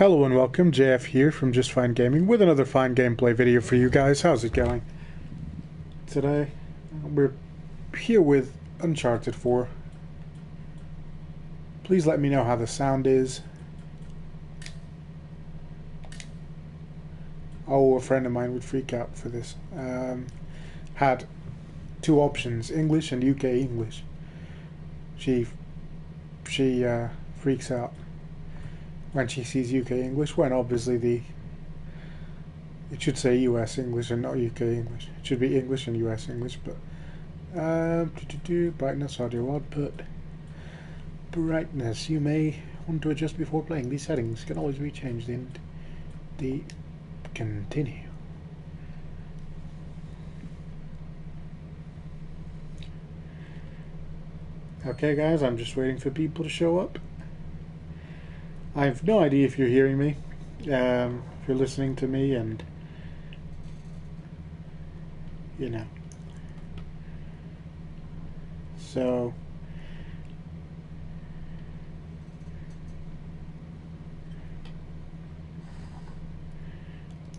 Hello and welcome, JF here from Just Fine Gaming with another fine gameplay video for you guys. How's it going? Today, we're here with Uncharted 4. Please let me know how the sound is. Oh, a friend of mine would freak out for this. Had two options, English and UK English. She freaks out when she sees UK English, when obviously it should say US English and not UK English. It should be English and US English, but brightness, audio output, brightness. You may want to adjust before playing. These settings can always be changed in the continue. Okay guys, I'm just waiting for people to show up. I have no idea if you're hearing me, if you're listening to me, and you know. So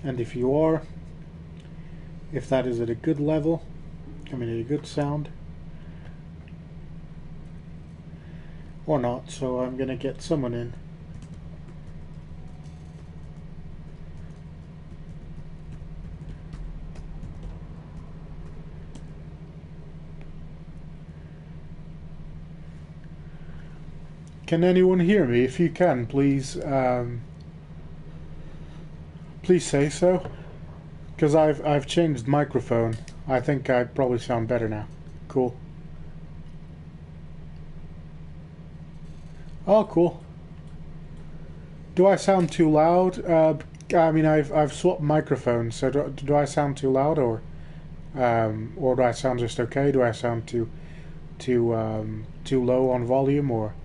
and if you are, if that is at a good level, I mean at a good sound, or not, so I'm gonna get someone in. Can anyone hear me? If you can, please please say so, because I've changed microphone. I think I probably sound better now. Cool. Oh, cool. Do I sound too loud? I mean, I've swapped microphones, so do I sound too loud, or do I sound just okay? Do I sound too low on volume, or?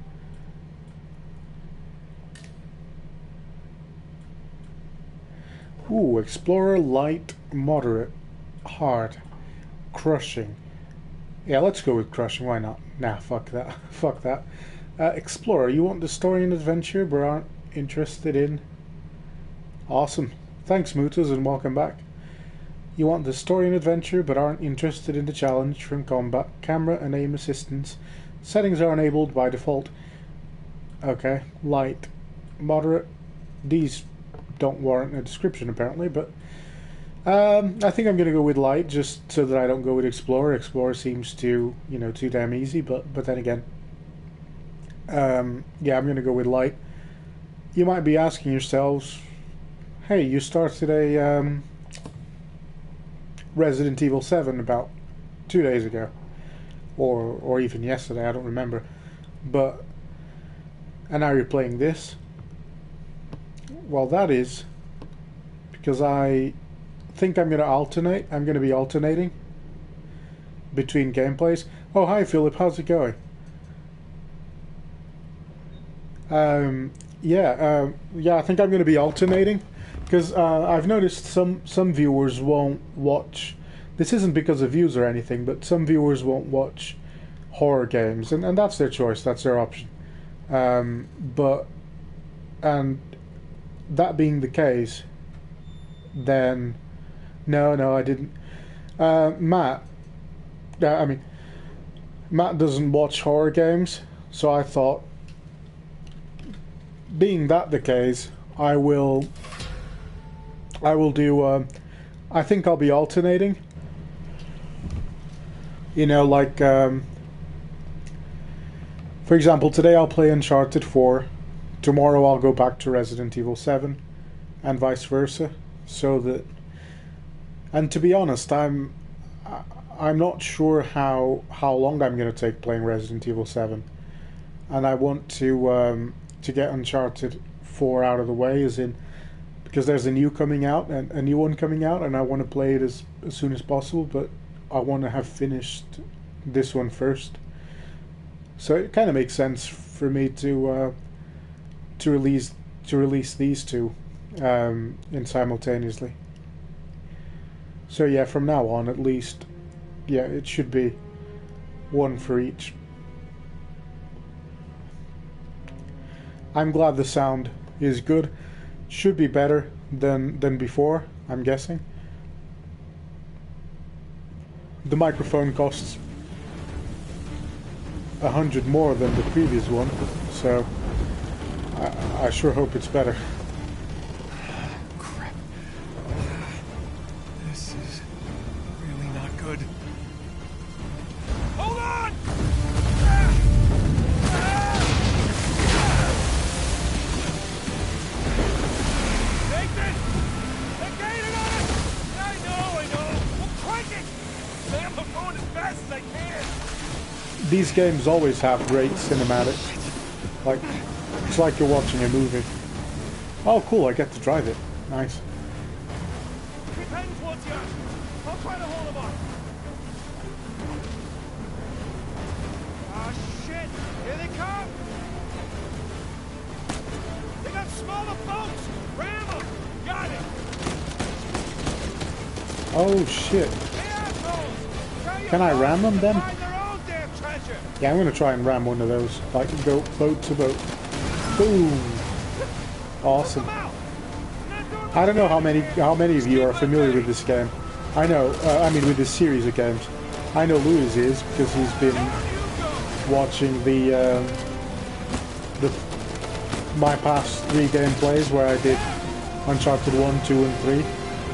Ooh, Explorer, light, moderate, hard, crushing. Yeah, let's go with crushing. Why not? Nah, fuck that. Fuck that. Explorer, you want the story and adventure but aren't interested in... Awesome. Thanks, Mootas, and welcome back. You want the story and adventure but aren't interested in the challenge from combat, camera and aim assistance. Settings are enabled by default. Okay, light, moderate. These don't warrant a description apparently, but I think I'm going to go with light just so that I don't go with Explorer. Explorer seems too damn easy, but then again, yeah, I'm going to go with light. You might be asking yourselves, hey, you started a Resident Evil 7 about 2 days ago, or even yesterday, I don't remember, but and now you're playing this. Well, that is because I think I'm going to alternate. I'm going to be alternating between gameplays. Oh, hi, Philip. How's it going? Yeah, I think I'm going to be alternating because I've noticed some viewers won't watch. This isn't because of views or anything, but some viewers won't watch horror games, and that's their choice. That's their option. And that being the case, then no, I didn't. Matt doesn't watch horror games, so I thought, being that the case, I will do. I think I'll be alternating. You know, like for example, today I'll play Uncharted 4. Tomorrow I'll go back to Resident Evil 7, and vice versa. So that, and to be honest, I'm not sure how long I'm going to take playing Resident Evil 7, and I want to get Uncharted 4 out of the way, as in because there's a new one coming out, and I want to play it as soon as possible, but I want to have finished this one first. So it kind of makes sense for me to release these two in simultaneously. So yeah, from now on at least, yeah, it should be one for each. I'm glad the sound is good. Should be better than before, I'm guessing. The microphone costs 100 more than the previous one, so I sure hope it's better. Crap. This is really not good. Hold on! Nathan! They're gaining on us! I know! We'll crank it! Sam, I'm going as fast as I can! These games always have great cinematics. Like, it's like you're watching a movie. Oh, cool, I get to drive it. Nice. Keep heading towards you. I'll try to hold them off. Ah, shit! Here they come! They got smaller boats! Ram them! Got it! Oh, shit. Hey, assholes! Tell your Can I ram them then? find their own damn treasure! Yeah, I'm gonna try and ram one of those. Like, go boat to boat. Boom! Awesome. Come out! I'm not doing I don't know how many of you are familiar with this game. I know, I mean with this series of games. I know Louis is because he's been watching my past 3 gameplays where I did Uncharted 1, 2, and 3.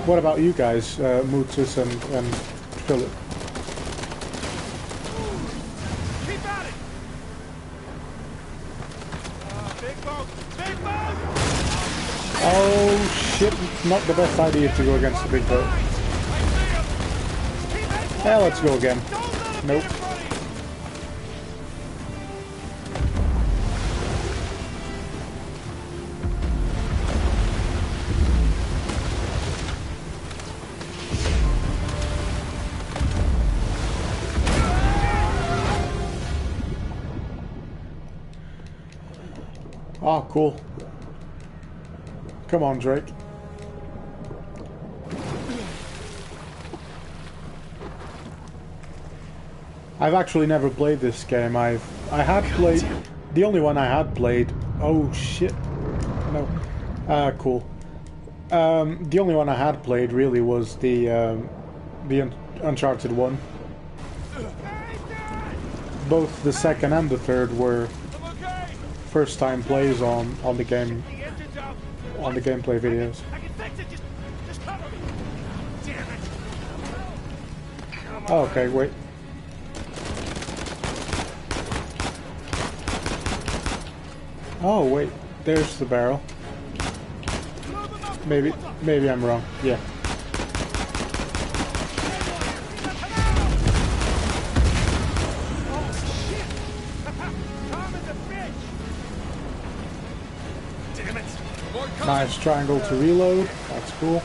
What about you guys, Mootus and Philip? Keep at it! Big boat! Big boat! Oh shit, not the best idea to go against the big boat. Yeah, let's go again. Nope. Oh, cool. Come on, Drake. I've actually never played this game. I had played the only one I had played. Oh shit! No. Cool. The only one I had played really was the Uncharted one. Both the second and the third were first time plays on the game, on the gameplay videos. I can fix it. Just cover me. Damn it. Come on. Oh, okay, wait. Oh wait, there's the barrel. Maybe I'm wrong. Yeah. Damn it. More coming. Nice triangle to reload. That's cool.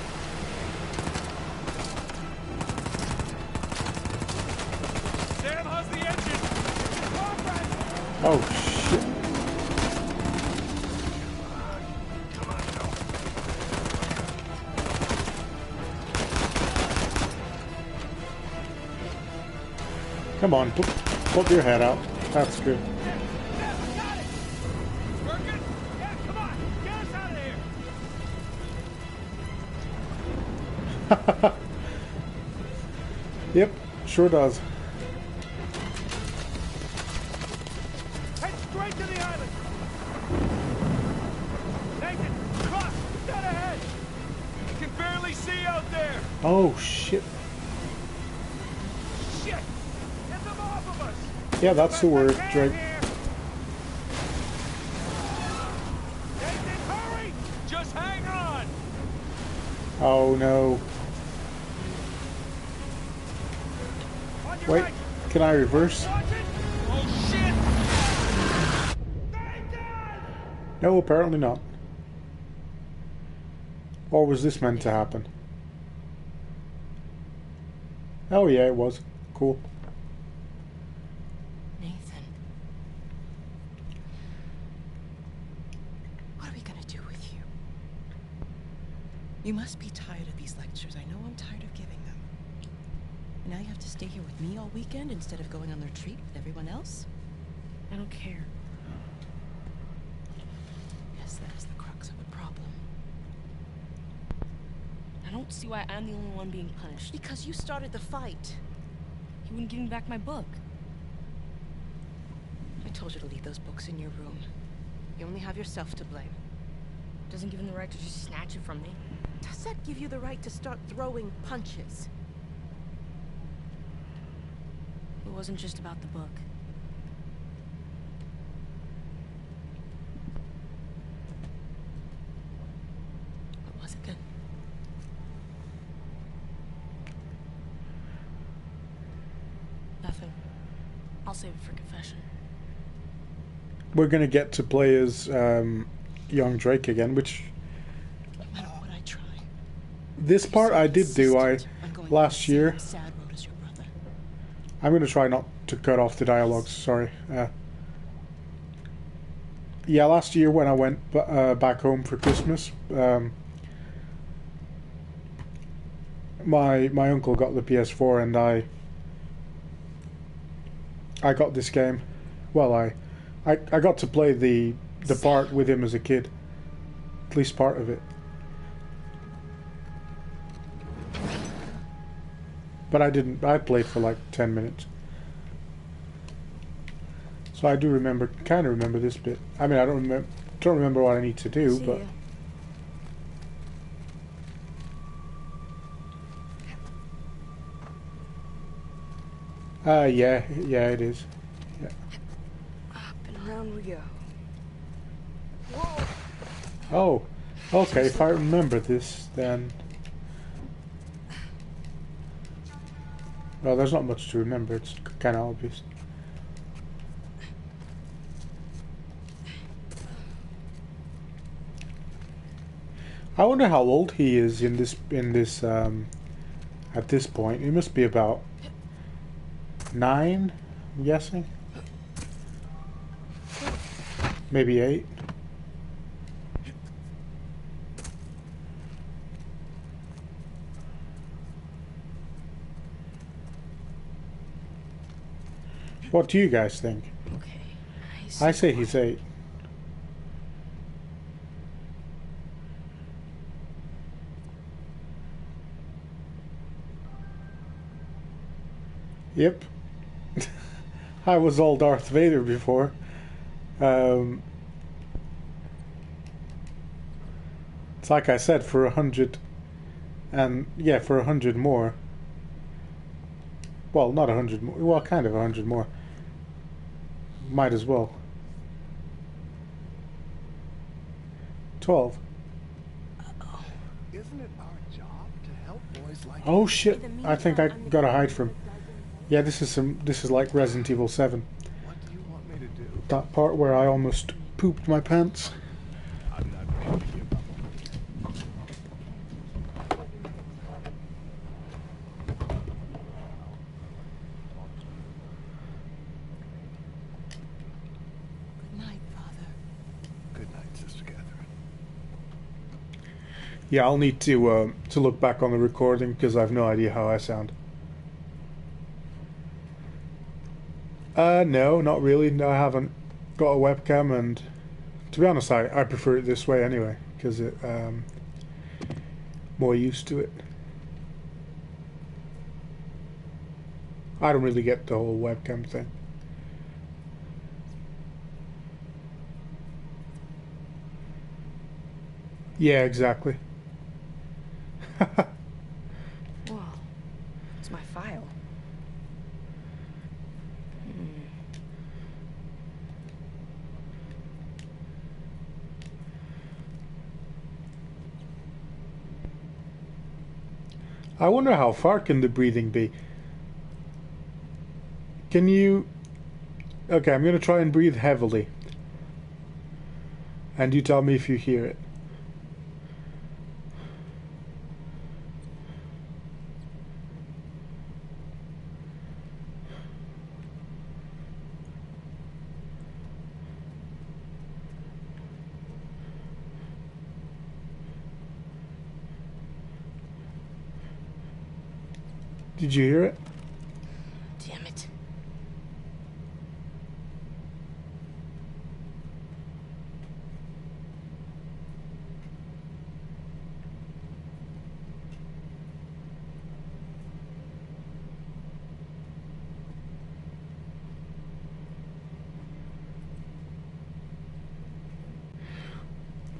Sam, how's the engine? Oh shit. Come on, go. Come on, put your head out. That's good. Working? Yeah, come on. Get us out of here. Yep, sure does. Head straight to the island. Nathan, cross. Dead ahead. I can barely see out there. Oh shit. Shit. Get them off of us. Yeah, that's the word, Drake. Nathan, hurry. Just hang on. Oh no. On your Wait, right. can I reverse? Watch it. Oh, shit. Nathan! No, apparently not. Or was this meant to happen? Oh yeah, it was. Cool. Nathan. What are we gonna do with you? You must be tired of these lectures. I know I'm tired of giving them. And now you have to stay here with me all weekend instead of going on the retreat with everyone else? I don't care. Yes, that is the crux of the problem. don't see why I'm the only one being punished. Because you started the fight. He wouldn't give me back my book. I told you to leave those books in your room. You only have yourself to blame. Doesn't give him the right to just snatch it from me. Does that give you the right to start throwing punches? It wasn't just about the book. What was it then? Nothing. I'll save it for confession. We're gonna get to play as young Drake again, which No matter what I try. this part I did do. Last year. Sad road as your brother. I'm gonna try not to cut off the dialogues. Sorry. Yeah, last year when I went back home for Christmas, my uncle got the PS4 and I got this game. Well, I got to play the part with him as a kid, at least part of it. But I didn't. I played for like 10 minutes. So I do remember, kind of remember this bit. I mean, I don't remember what I need to do, but. Yeah, it is. Yeah. Up and around we go. Oh, okay. If I remember this, then. Well, there's not much to remember. It's kind of obvious. I wonder how old he is in this at this point. He must be about 9, I'm guessing. Maybe 8. What do you guys think? Okay. I say he's 8. Yep. I was all Darth Vader before. It's like I said, for 100, and yeah, for 100 more. Well, not 100 more. Well, kind of 100 more. Might as well. 12. Isn't it our job to help boys like Oh shit! I think I gotta hide from. Yeah, this is like Resident Evil 7. What do you want me to do? That part where I almost pooped my pants. I'm not ready to give up. Good night, Father. Good night, Sister Catherine. Yeah, I'll need to look back on the recording because I have no idea how I sound. No, not really. No, I haven't got a webcam, and to be honest, I prefer it this way anyway because it more used to it. I don't really get the whole webcam thing. Yeah, exactly. Whoa. It's my file. I wonder how far can the breathing be? Can you... Okay, I'm going to try and breathe heavily. And you tell me if you hear it. Did you hear it? Damn it.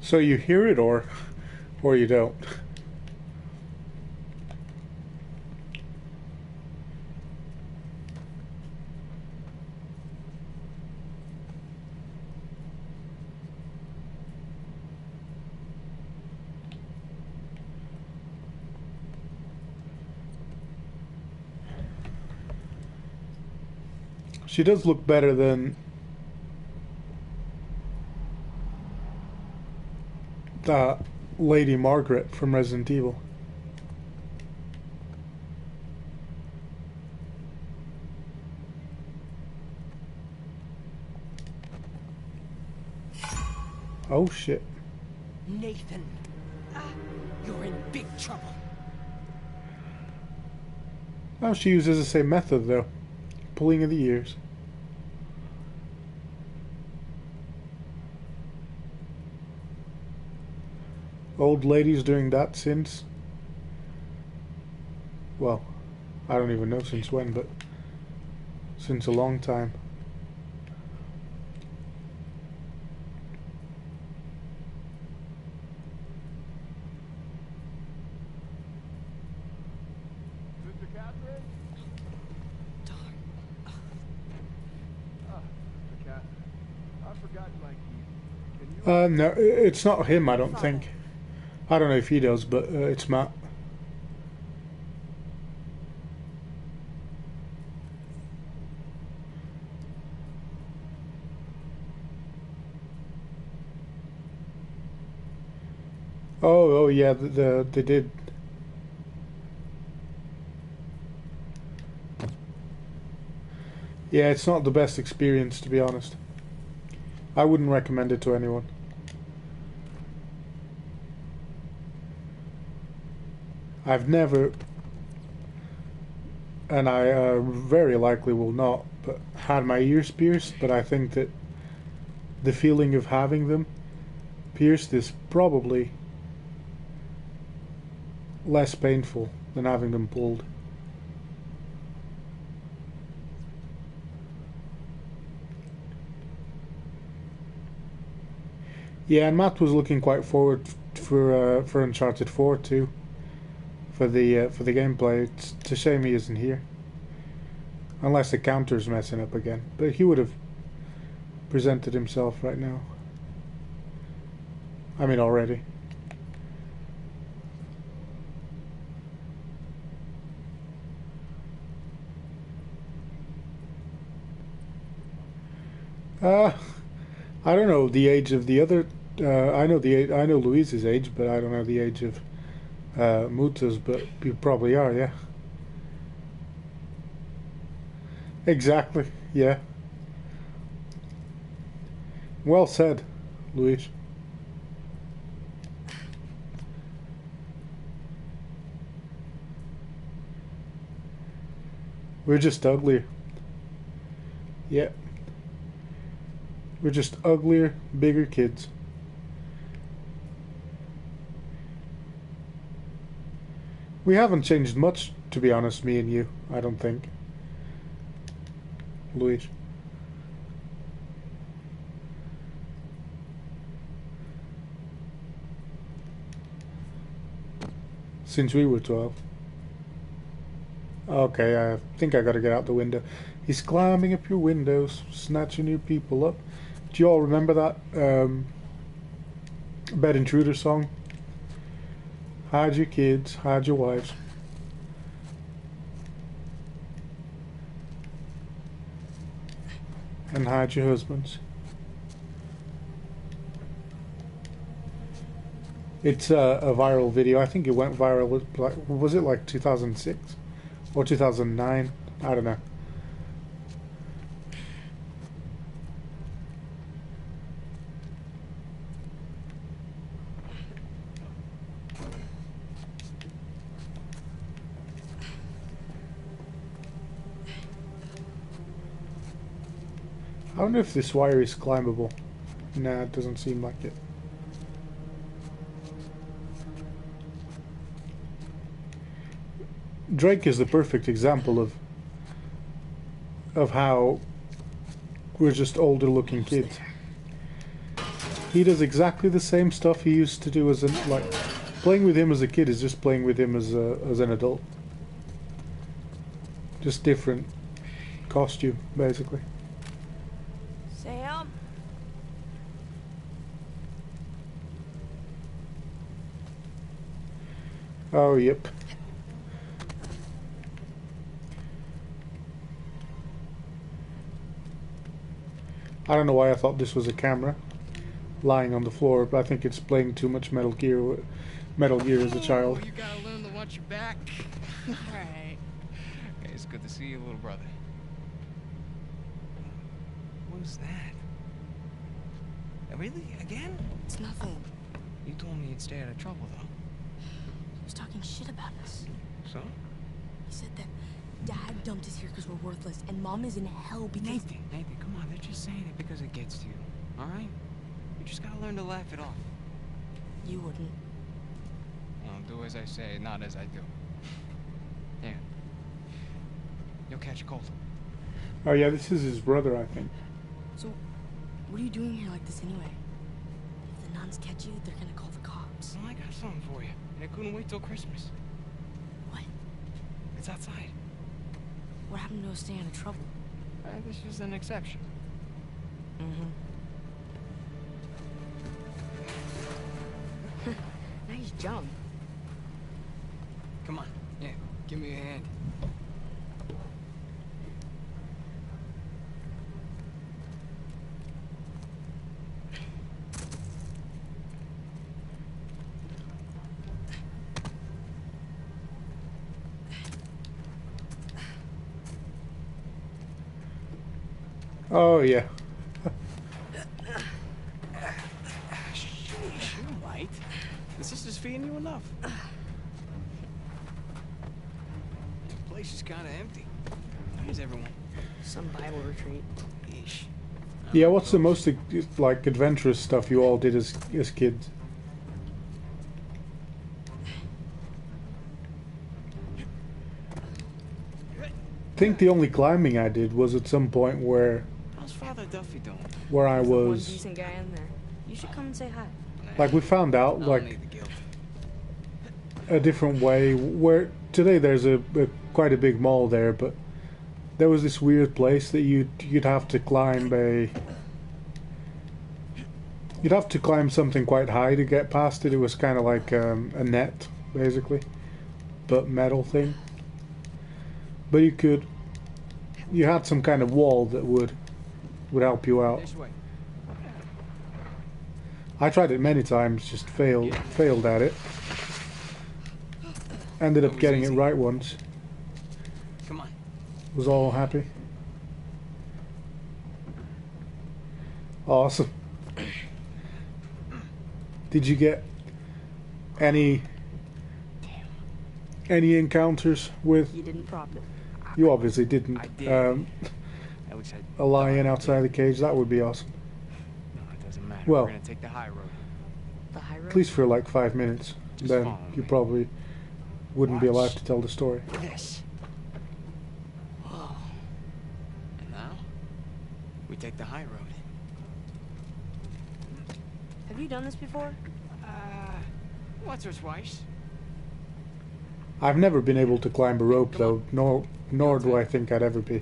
So you hear it or you don't. She does look better than that Lady Margaret from Resident Evil. Oh shit. Nathan, you're in big trouble. Oh, she uses the same method though. Pulling of the ears. Old ladies doing that since... well, I don't even know since when, but since a long time. Sister Catherine? Darn. Sister Catherine. I've forgotten my keys. Can you... No, it's not him, I don't think. I don't know if he does, but it's Matt. Oh yeah, they did. Yeah, it's not the best experience, to be honest. I wouldn't recommend it to anyone. I've never, and I very likely will not, but had my ears pierced, but I think that the feeling of having them pierced is probably less painful than having them pulled. Yeah, and Matt was looking quite forward for Uncharted 4 too. For the gameplay. It's a shame he isn't here. Unless the counter's messing up again. But he would have presented himself right now. I mean, already. I don't know the age of the other. I know Louise's age, but I don't know the age of Muta's. But you probably are, yeah. Exactly, yeah. Well said, Louise. We're just uglier. Yeah. We're just uglier, bigger kids. We haven't changed much, to be honest, me and you, I don't think. Louise. Since we were 12. Okay, I think I gotta get out the window. He's climbing up your windows, snatching your people up. Do you all remember that Bed Intruder song? Hide your kids, hide your wives. And hide your husbands. It's a viral video. I think it went viral. Was it like 2006 or 2009? I don't know. I wonder if this wire is climbable. Nah, it doesn't seem like it. Drake is the perfect example of how we're just older looking kids. He does exactly the same stuff he used to do as an like. Playing with him as a kid is just playing with him as an adult. Just different costume, basically. Sam? Oh, yep. I don't know why I thought this was a camera lying on the floor, but I think it's playing too much Metal Gear as a child. Oh, you gotta learn to watch your back. Alright. Hey, it's good to see you, little brother. What is that? Really? Again? It's nothing. You told me you'd stay out of trouble, though. He was talking shit about us. So? He said that Dad dumped us here because we're worthless, and Mom is in hell because... Nathan, come on. They're just saying it because it gets to you. Alright? You just gotta learn to laugh it off. You wouldn't. Well, do as I say, not as I do. Yeah. You'll catch a cold. Oh yeah, this is his brother, I think. So, what are you doing here like this anyway? If the nuns catch you, they're gonna call the cops. Well, I got something for you. And I couldn't wait till Christmas. What? It's outside. What happened to us staying out of trouble? This is an exception. Mm-hmm. Nice jump. Come on. Yeah, give me a hand. Oh yeah. Sheesh, you're right. The sister's feeding you enough. The place is kind of empty. Where's everyone? Some Bible retreat. Yeesh. Yeah, what's the most like adventurous stuff you all did as kids? I think the only climbing I did was at some point where How's Father Duffy doing? I There's one was decent guy in there. You should come and say hi. like we found out I don't like need the guilt. a different way where today there's a quite a big mall there, but there was this weird place that you'd have to climb you'd have to climb something quite high to get past it. It was kind of like a net basically, but metal thing. But you had some kind of wall that would help you out. This way. I tried it many times, just failed at it. Ended up getting it right once. Come on. Was all happy. Awesome. Did you get any encounters with? You didn't prop it. You obviously didn't. I did. At least A lion outside the cage, that would be awesome. No, it doesn't matter. Well- We're gonna take the high road. The high road? At least for like 5 minutes. Just Then follow you me. probably wouldn't be alive Watch. to tell the story. This. Whoa. And now, we take the high road. Have you done this before? Once or twice. I've never been able to climb a rope though, nor do I think I'd ever be.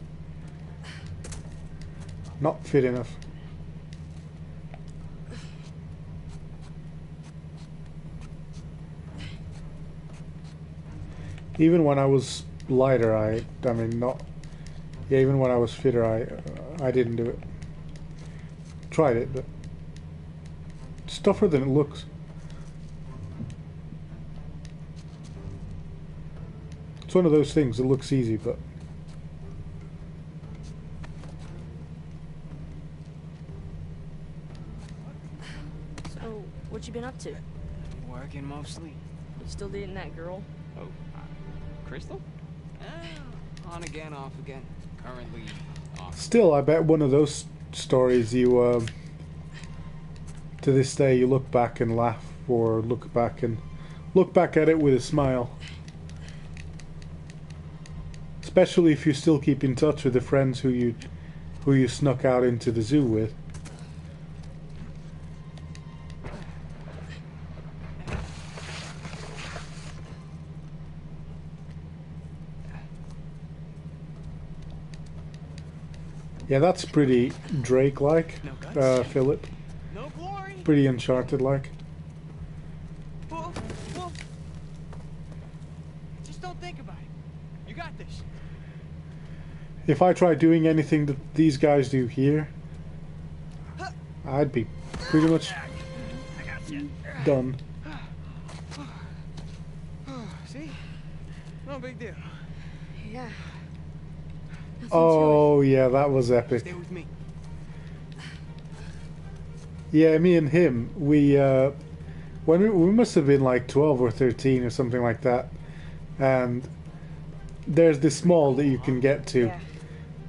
Not fit enough. Even when I was lighter, I mean not. Yeah, even when I was fitter, I didn't do it. Tried it, but it's tougher than it looks. It's one of those things that looks easy, but So, what you been up to? You Working mostly. still dating that girl? Oh, Crystal? On again, off again. Currently off. still, I bet one of those stories you, to this day, you look back and laugh, or look back at it with a smile. Especially if you still keep in touch with the friends who you snuck out into the zoo with. Yeah, that's pretty Drake-like, No guts. Philip. No glory. Pretty Uncharted-like. Whoa, whoa. Just don't think about it. You got this. If I tried doing anything that these guys do here, I'd be pretty much done. See? No big deal. Yeah. Oh, yeah, that was epic. Stay with me. Yeah, me and him, when we must have been like 12 or 13 or something like that, and there's this mall that you can get to, Yeah.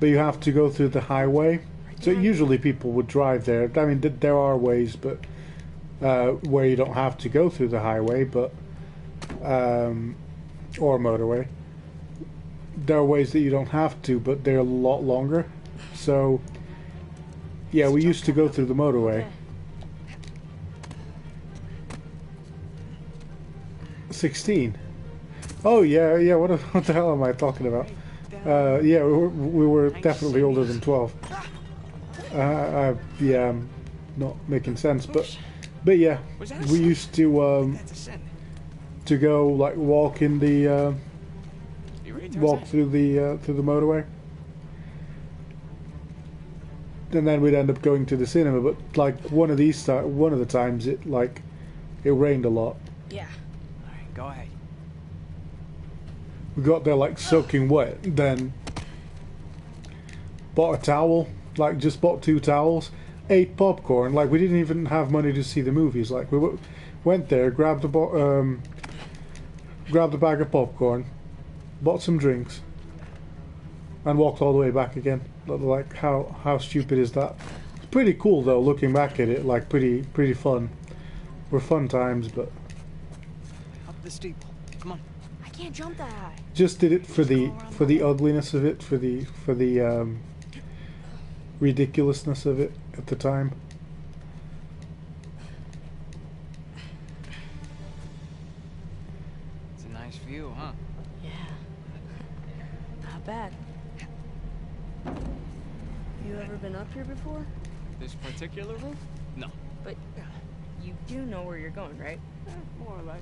but you have to go through the highway. So usually people would drive there. I mean, there are ways, but where you don't have to go through the highway, but or motorway. There are ways that you don't have to, but they're a lot longer. So yeah, we used to go through the motorway. Okay. 16. Oh yeah, yeah. What the hell am I talking about? Yeah, we were definitely older than 12. Yeah, I'm not making sense, but yeah, we used to That's a sin. go like walk in the You ready to walk through the motorway, and then we'd end up going to the cinema. But like one of the times it rained a lot. Yeah. All right, go ahead. We got there like soaking wet, then bought a towel, like just bought 2 towels, ate popcorn, like we didn't even have money to see the movies. Like we went there, grabbed a bag of popcorn, bought some drinks, and walked all the way back again. Like how stupid is that? It's pretty cool though, looking back at it, like pretty fun. Were fun times, but Up the steeple. Come on. I can't jump that high. just did it for the ugliness of it, for the ridiculousness of it at the time. It's a nice view, huh? Yeah. Not bad. You ever been up here before? This particular roof? No. But you do know where you're going, right? More or less.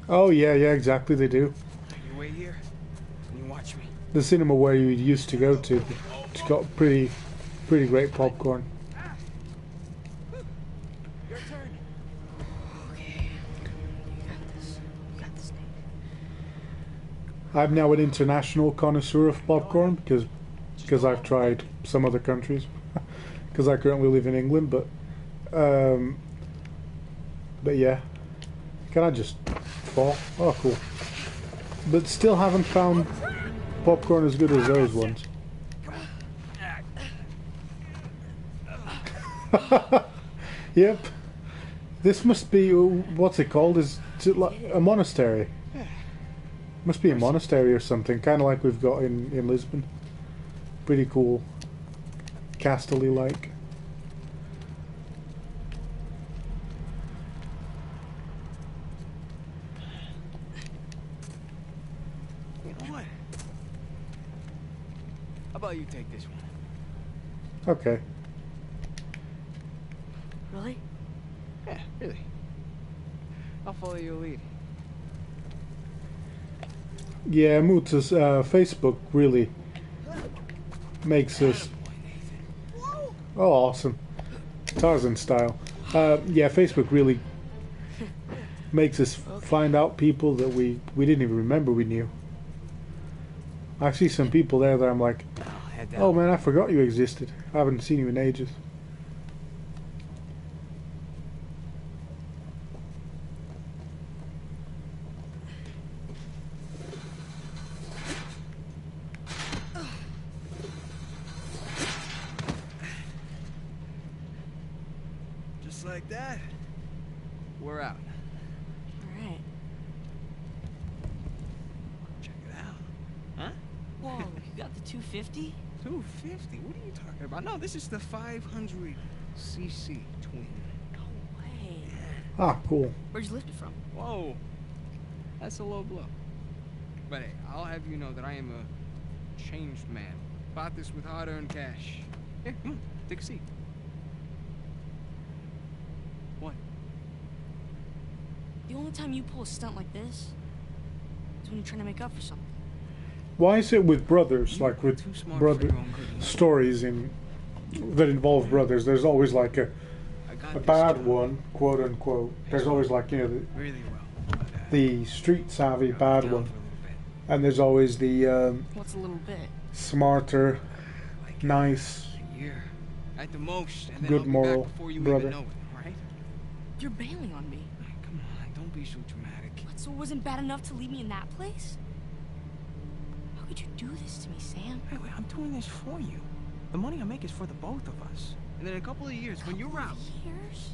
Oh yeah, exactly. They do. You wait here, and you watch me. The cinema where you used to go to, it's got pretty great popcorn. Your turn. Okay. You got this. You got this, Nate. I'm now an international connoisseur of popcorn because I've tried some other countries. Because I currently live in England, but yeah. Can I just fall? Oh, cool. But still haven't found popcorn as good as those ones. Yep. This must be, what's it called? Is it like a monastery? Must be a monastery or something, kind of like we've got in Lisbon. Pretty cool. Castle-y like. You know what? How about you take this one? Okay. Really? Yeah, really. I'll follow your lead. Yeah, Moota's Facebook really makes us... Oh, awesome. Tarzan style. Yeah, Facebook really makes us find out people that we didn't even remember we knew. I see some people there that I'm like, Head down. oh man, I forgot you existed. I haven't seen you in ages. Just like that, we're out. All right. Check it out. Huh? Whoa, you got the 250? 250? What are you talking about? No, this is the 500cc twin. No way. Ah, cool. Where'd you lift it from? Whoa. That's a low blow. But hey, I'll have you know that I am a changed man. Bought this with hard-earned cash. Here, come on, take a seat. What? The only time you pull a stunt like this is when you're trying to make up for something. Why is it with brothers, like with Too smart brother for your own good. stories in that involve brothers? There's always like a I got this bad job one, quote unquote. There's always like, you know, really well. But, the street savvy got bad down one, for a little bit. and there's always the What's a little bit? smarter, Like nice, a year at the most, and then good I'll be moral back before you brother. even know it, right? You're bailing on me. Hey, come on, don't be so dramatic. What, so it wasn't bad enough to leave me in that place? How could you do this to me, Sam? Hey, wait, I'm doing this for you. The money I make is for the both of us. And then in a couple of years, when you're out, Years?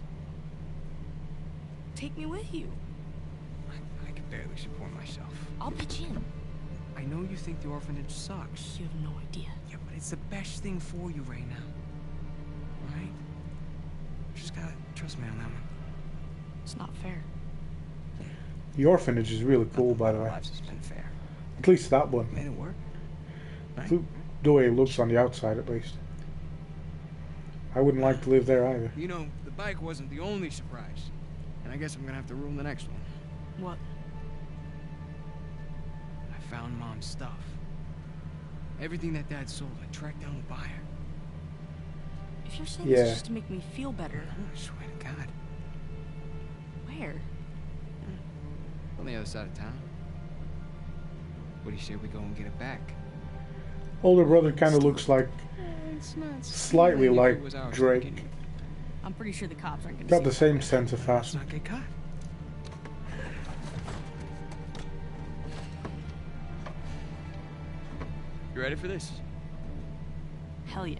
Take me with you. I can barely support myself. I'll pitch in. I know you think the orphanage sucks. You have no idea. Yeah, but it's the best thing for you right now. Alright? You just gotta trust me on that one. It's not fair. The orphanage is really cool, by the Our way. lives has been fair. At least that one. Made it work. Right? The way it looks on the outside, at least. I wouldn't like to live there either. You know, the bike wasn't the only surprise. And I guess I'm gonna have to ruin the next one. What? I found Mom's stuff. Everything that Dad sold, I tracked down the buyer. If you're saying Yeah. this just to make me feel better, I swear to God. where? On the other side of town. What do you say we go and get it back? Older brother kind of looks like It's not slightly stealing if like it was ours Drake. to begin with. I'm pretty sure the cops aren't gonna Got see the it. same sense of Let's fashion. not get caught. You ready for this? Hell yeah.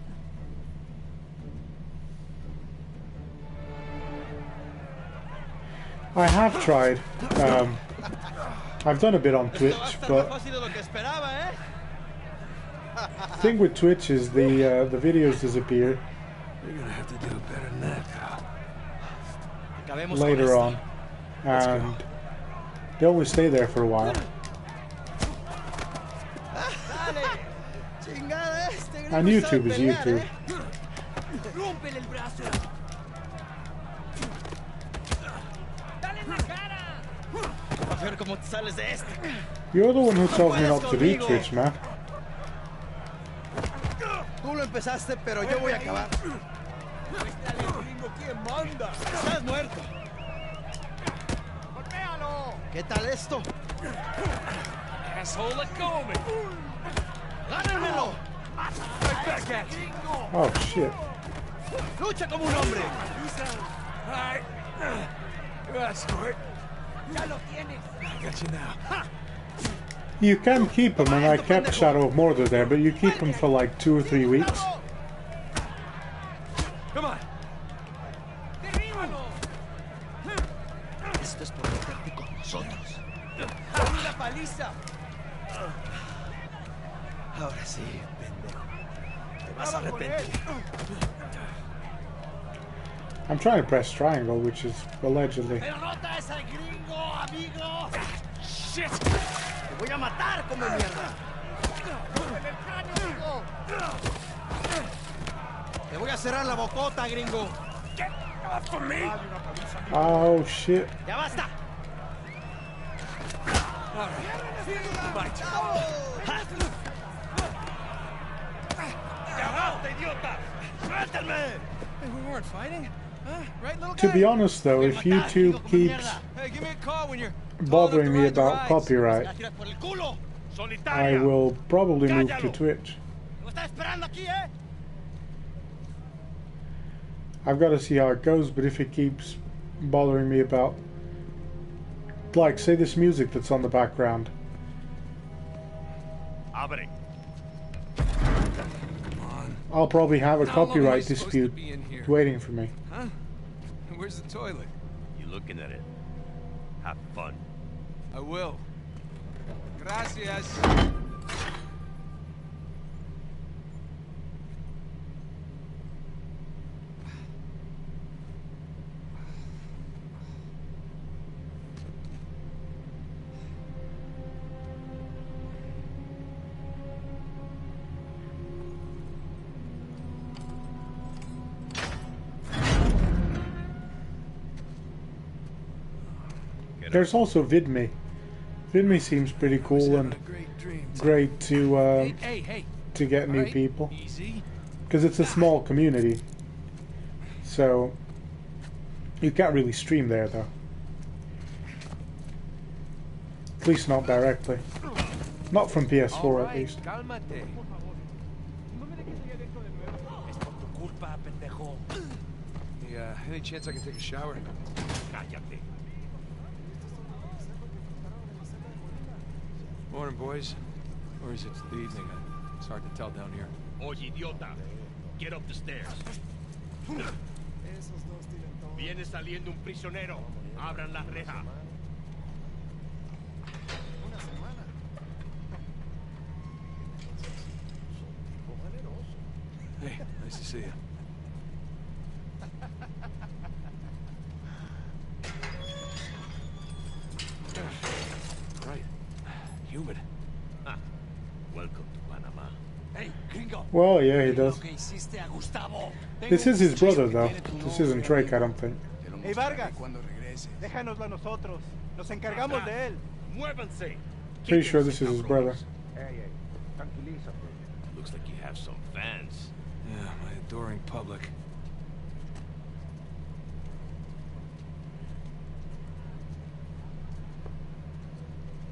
I have tried. I've done a bit on Twitch, but the thing with Twitch is the videos disappear You're gonna have to do better than that. later on, and they only stay there for a while. And YouTube is YouTube. You're the one who tells me not to do Twitch, man. Tú lo empezaste, pero yo voy a acabar. Estás muerto. ¿Qué tal esto? Asshole, let go of me! ¡Gánenmelo! Right back at you! Oh shit. ¡Lucha como un hombre! Alright. Escort. Ya lo tienes. I got you now. You can keep them, and I kept Shadow of Mordor there, but you keep them for like 2 or 3 weeks. Come on. Esto es por meterte con nosotros. Una paliza. Ahora sí, pendejo. Te vas a arrepentir. I'm trying to press triangle, which is allegedly. Pero nota ese gringo, amigo. Shit! Te voy a matar como mierda. Te voy a cerrar la bocota, gringo. Get off of me! Oh shit. Ya basta. Bite. ¡Ya basta, idiota! ¡Suéltame! Hey, we weren't fighting, huh? Right, little To guy? be honest though, if YouTube keeps Hey, give me a call when you're bothering me about copyright, La tiras por el culo. I Solitaria! will probably move to Twitch. ¿Me estás esperando aquí, eh? I've got to see how it goes, but if it keeps bothering me about, like, say this music that's on the background, Abre. I'll probably have a How long am I copyright supposed to dispute be in here? waiting for me. Huh? Where's the toilet? You looking at it? Have fun. I will. Gracias. There's also Vidme. Vidme seems pretty cool and great to Hey. get new Alright, people, easy. because it's a small community. So you can't really stream there though. At least not directly. Not from PS4 at least. Cálmate. Yeah, any chance I can take a shower? Cállate. Morning, boys. Or is it the evening? It's hard to tell down here. Oye, idiota. Get up the stairs. Viene saliendo un prisionero. Abran la reja. Hey, nice to see you. Right. Humid. Ah, welcome to Panama. Hey, gringo. Well, yeah, he does. Lo que hiciste a Gustavo. This is his brother though. This isn't Drake, I don't think. Hey Vargas, déjanoslo a nosotros. Nos encargamos de él. Muévanse. Pretty sure this is his brother. Looks like you have some fans. Yeah, my adoring public.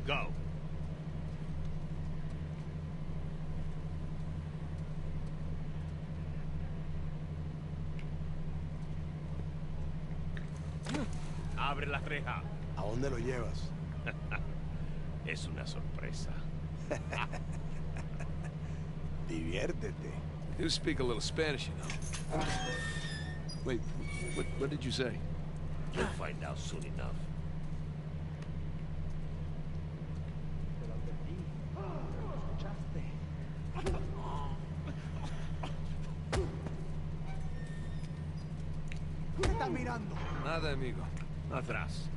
Go. Abre la reja. ¿A dónde lo llevas? Es una sorpresa. Diviértete. You speak a little Spanish, you know. Wait, what did you say? You'll find out soon enough. ¿Qué estás mirando? Nada, amigo. Atrás.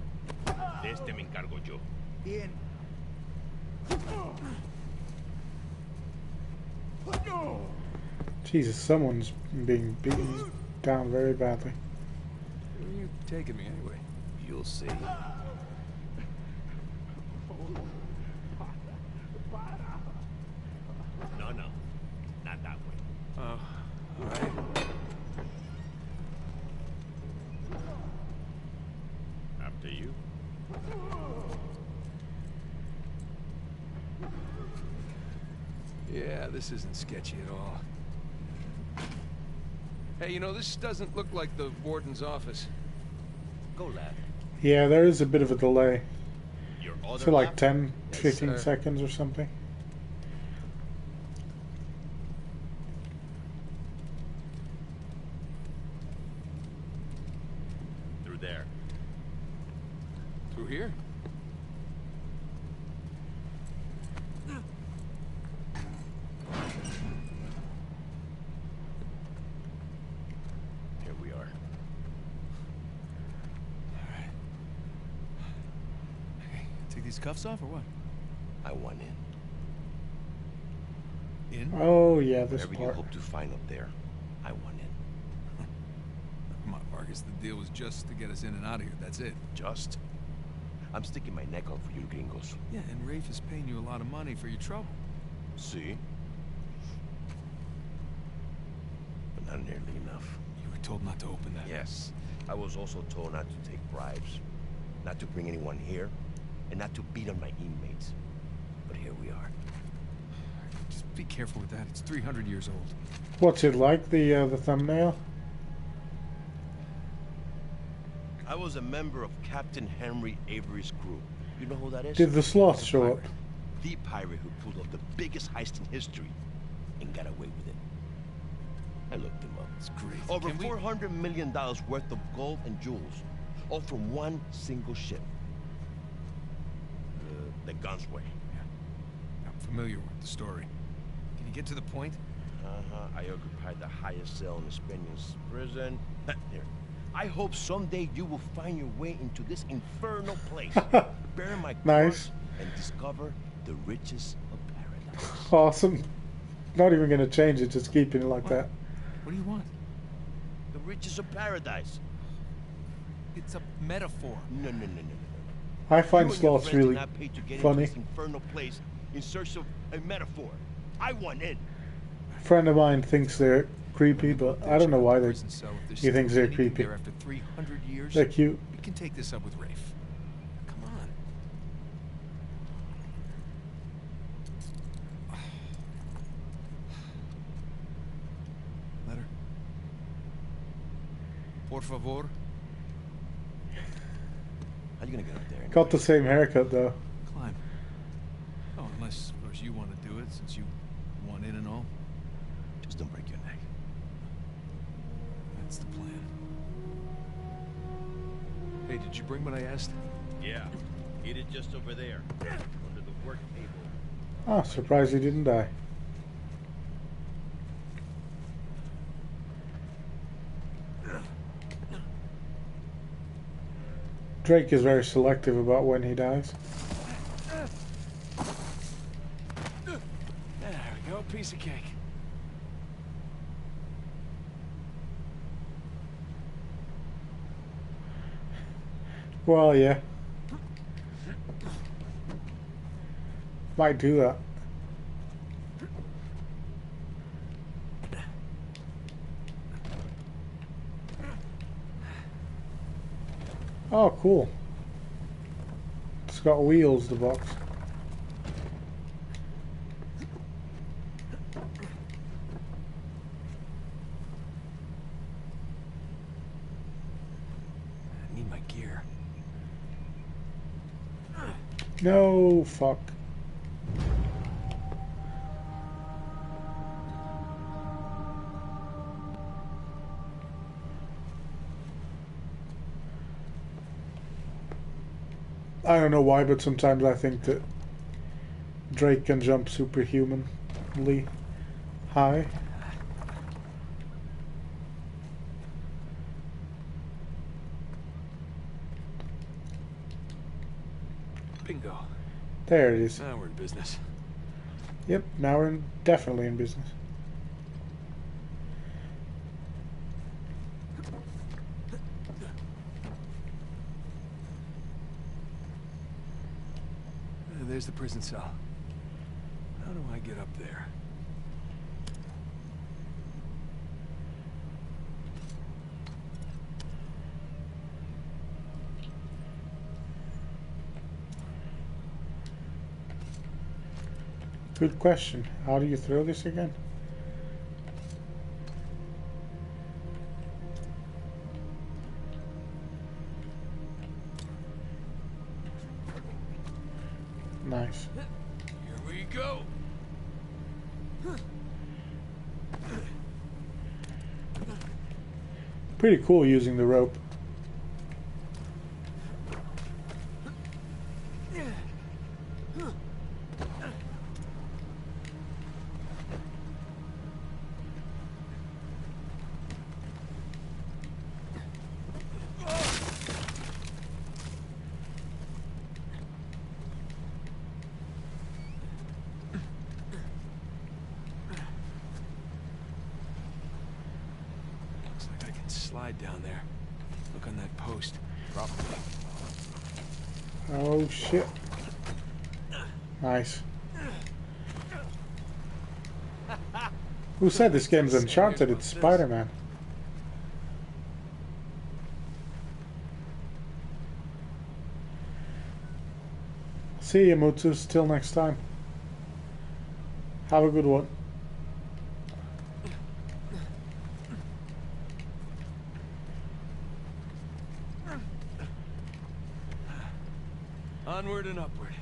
De este me encargo yo. Bien. Jesus, someone's being beaten down very badly. Where are you taking me anyway? You'll see. No. Not that way. Oh, all right. After you. Yeah, this isn't sketchy at all. Hey, you know, this doesn't look like the warden's office. Go left. Yeah, there is a bit of a delay. Your other For like left. 10, Yes, 15 sir. seconds or something. Through there. Through here? Here we are. Hey, take these cuffs off or what? I want in. In? Oh yeah, this Whatever you part. hope to find up there, I want in. Come on, Vargas, the deal was just to get us in and out of here. That's it. Just. I'm sticking my neck out for you gringos. Yeah, and Rafe is paying you a lot of money for your trouble. See? But not nearly enough. You were told not to open that. Yes. I was also told not to take bribes, not to bring anyone here, and not to beat on my inmates. But here we are. Just be careful with that. It's 300 years old. What's it like, the thumbnail? I was a member of Captain Henry Avery's crew. You know who that is? Did the sloth show up? The pirate who pulled off the biggest heist in history and got away with it. I looked him up. It's great. Over Can we- $400 million worth of gold and jewels, all from one single ship. The Gunsway. I'm familiar with the story. Can you get to the point? I occupied the highest cell in the Spaniards' prison. Here. I hope someday you will find your way into this infernal place, bury my corpse, Nice. and discover the riches of paradise. Awesome. Not even gonna change it, just keeping it like that. What do you want? The riches of paradise. It's a metaphor. No. I find You and your sloths friends really are not paid to get into funny. this infernal place in search of a metaphor. I want in. A friend of mine thinks they're creepy, but I don't know why he thinks they're creepy. After 300 years, They're cute. we can take this up with Rafe. Come on. Letter. Por favor. How you gonna get up there? Got the same haircut though. Climb. Oh, unless first you want to do it, since you want in and all. Just don't break your neck. That's the plan. Hey, did you bring what I asked? Yeah. Eat it just over there, under the work table. Ah, surprised he didn't die. Drake is very selective about when he dies. There we go, piece of cake. Well, yeah. Might do that. Oh, cool. It's got wheels, the box. I need my gear. No, fuck. I don't know why, but sometimes I think that Drake can jump superhumanly high. Bingo. There it is. Now we're in business. Yep, now we're definitely in business. There's the prison cell. How do I get up there? Good question. How do you throw this again? Nice. Here we go. Pretty cool using the rope. Looks like I can slide down there. Look on that post. Probably. Oh shit. Nice. Who said this game's Uncharted? It's Spider-Man. See you, Mutsus. Till next time. Have a good one. Onward and upward.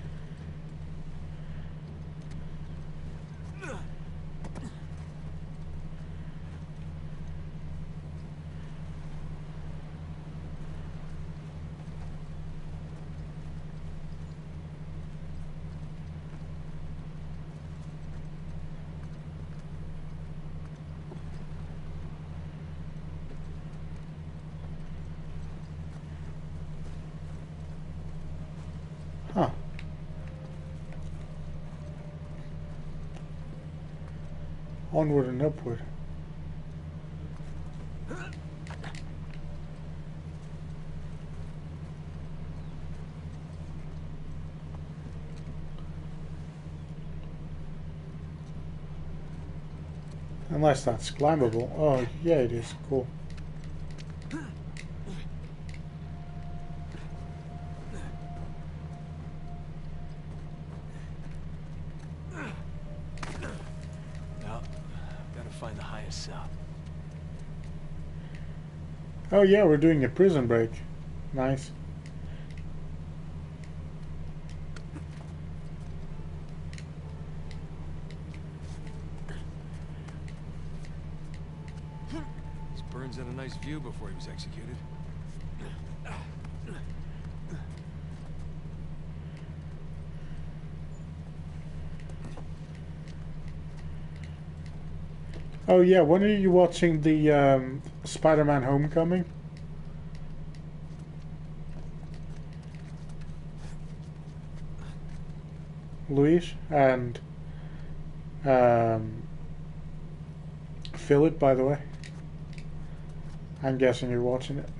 Huh. Onward and upward. Unless that's climbable. Oh, yeah, it is. Cool. Now, gotta find the highest cell. Oh, yeah, we're doing a prison break. Nice. Burns had a nice view before he was executed. Oh, yeah, when are you watching the Spider-Man Homecoming? Luis and Philip, by the way. I'm guessing you're watching it.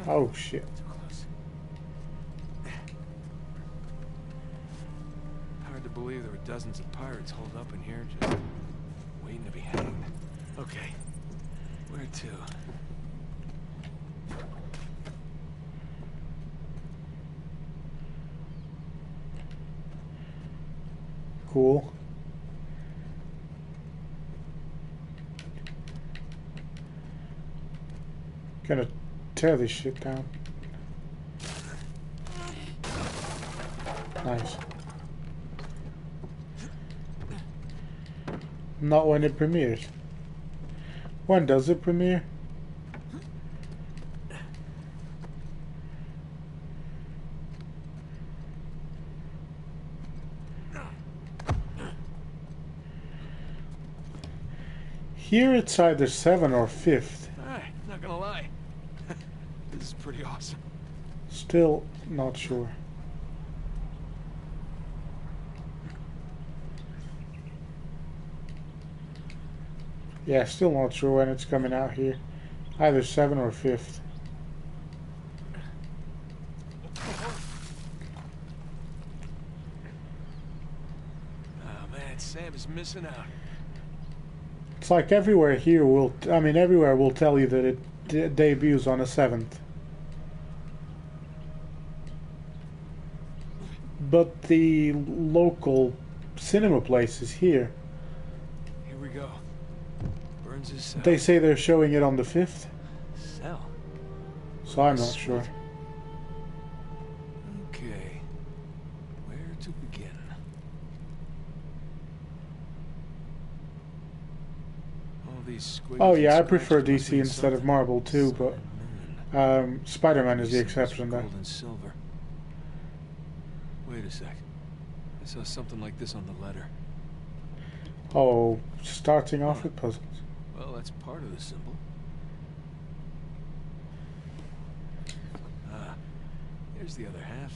Oh shit. Too close. Hard to believe there were dozens of pirates holed up in here just waiting to be hanged. Okay. Where to? Cool. Gonna tear this shit down. Nice. Not when it premieres. When does it premiere? Here it's either 7th or 5th. Alright, not gonna lie. This is pretty awesome. Still not sure. Yeah, still not sure when it's coming out here. Either 7th or 5th. Oh man, Sam is missing out. It's like everywhere here will, everywhere will tell you that it debuts on the 7th. But the local cinema places here, Here we go. Burns' cell. they say they're showing it on the 5th. Cell. So I'm not sure. Okay. Where to begin? All these squiggles Oh and yeah, I scratches prefer must DC mean instead of something. Marvel too, Sun but and moon. Spider-Man is the These exception symbols, there. gold and silver. Wait a sec. I saw something like this on the letter. Oh, starting off with puzzles. Well, that's part of the symbol. Ah, here's the other half.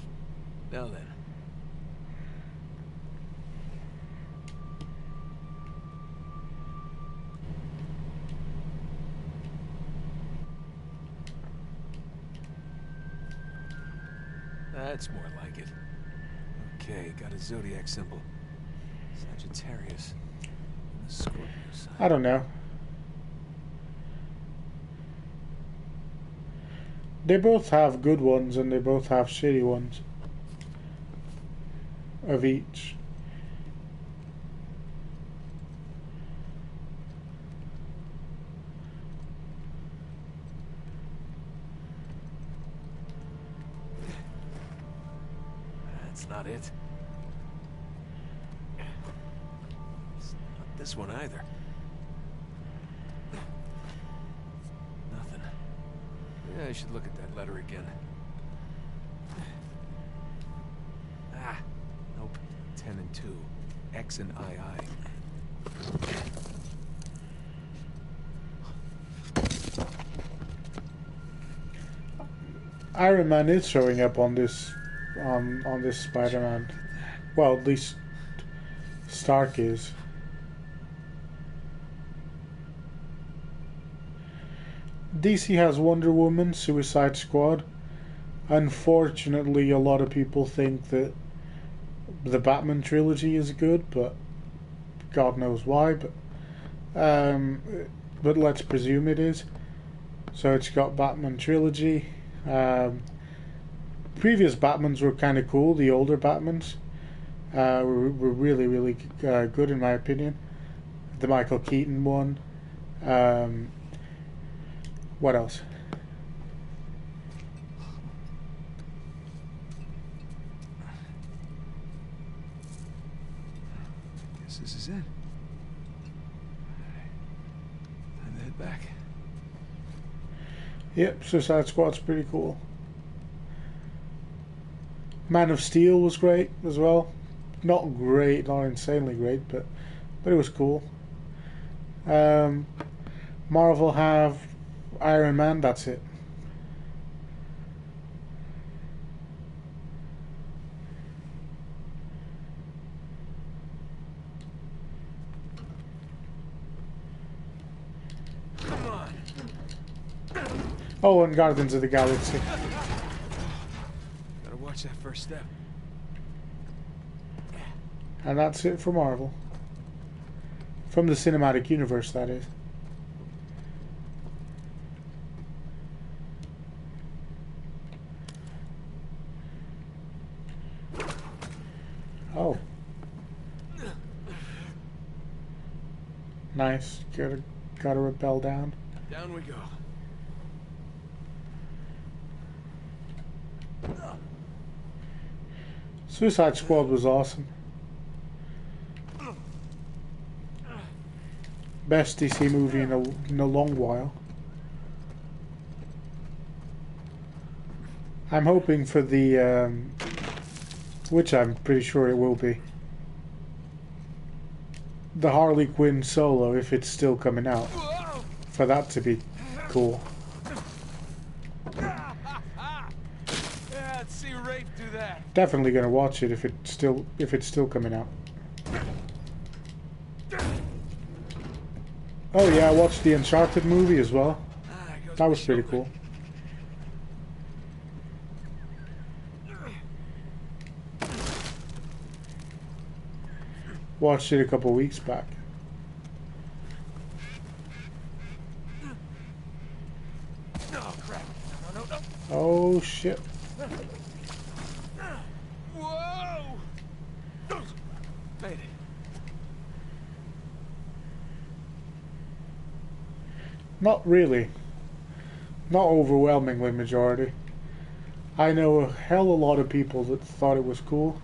Now then. That's more like it. Okay, got a zodiac symbol. Sagittarius. And the Scorpio sign. I don't know. They both have good ones and they both have shitty ones. Of each. That's not it. It's not this one either. Nothing. Yeah, I should look at that letter again. Ah, nope. 10 and 2. X and II. Iron Man is showing up on this on this Spider-Man. Well, at least Stark is. DC has Wonder Woman, Suicide Squad, Unfortunately, a lot of people think that the Batman trilogy is good, but God knows why. But let's presume it is. So it's got Batman trilogy. Previous Batmans were kind of cool. The older Batmans were really, really good in my opinion. The Michael Keaton one. What else? Guess this is it. Time to head back. Yep, Suicide Squad's pretty cool. Man of Steel was great as well. Not great, not insanely great, but it was cool. Marvel have Iron Man, that's it. Come on. Oh, and Guardians of the Galaxy. Gotta watch that first step. And that's it for Marvel. From the cinematic universe, that is. Oh. Nice. Gotta rappel down. Down we go. Suicide Squad was awesome. Best DC movie in a long while. I'm hoping for the, which I'm pretty sure it will be, the Harley Quinn solo, if it's still coming out, for that to be cool. Yeah, let's see Rafe do that. Definitely gonna watch it if it's still coming out. Oh yeah, I watched the Uncharted movie as well. That was pretty cool. Watched it a couple weeks back. Oh crap. No. Oh shit. Whoa! Made it. Not really. Not overwhelmingly majority. I know a hell of a lot of people that thought it was cool.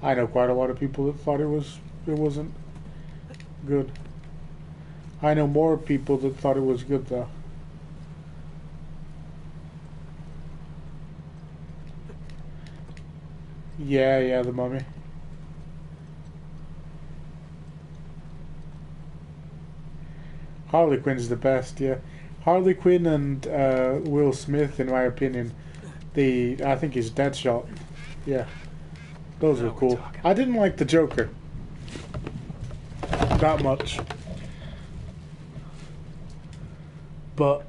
I know quite a lot of people that thought it wasn't good. I know more people that thought it was good though. Yeah, the Mummy. Harley Quinn's the best, yeah. Harley Quinn and Will Smith, in my opinion, I think he's Deadshot. Yeah, those were cool. I didn't like the Joker that much, but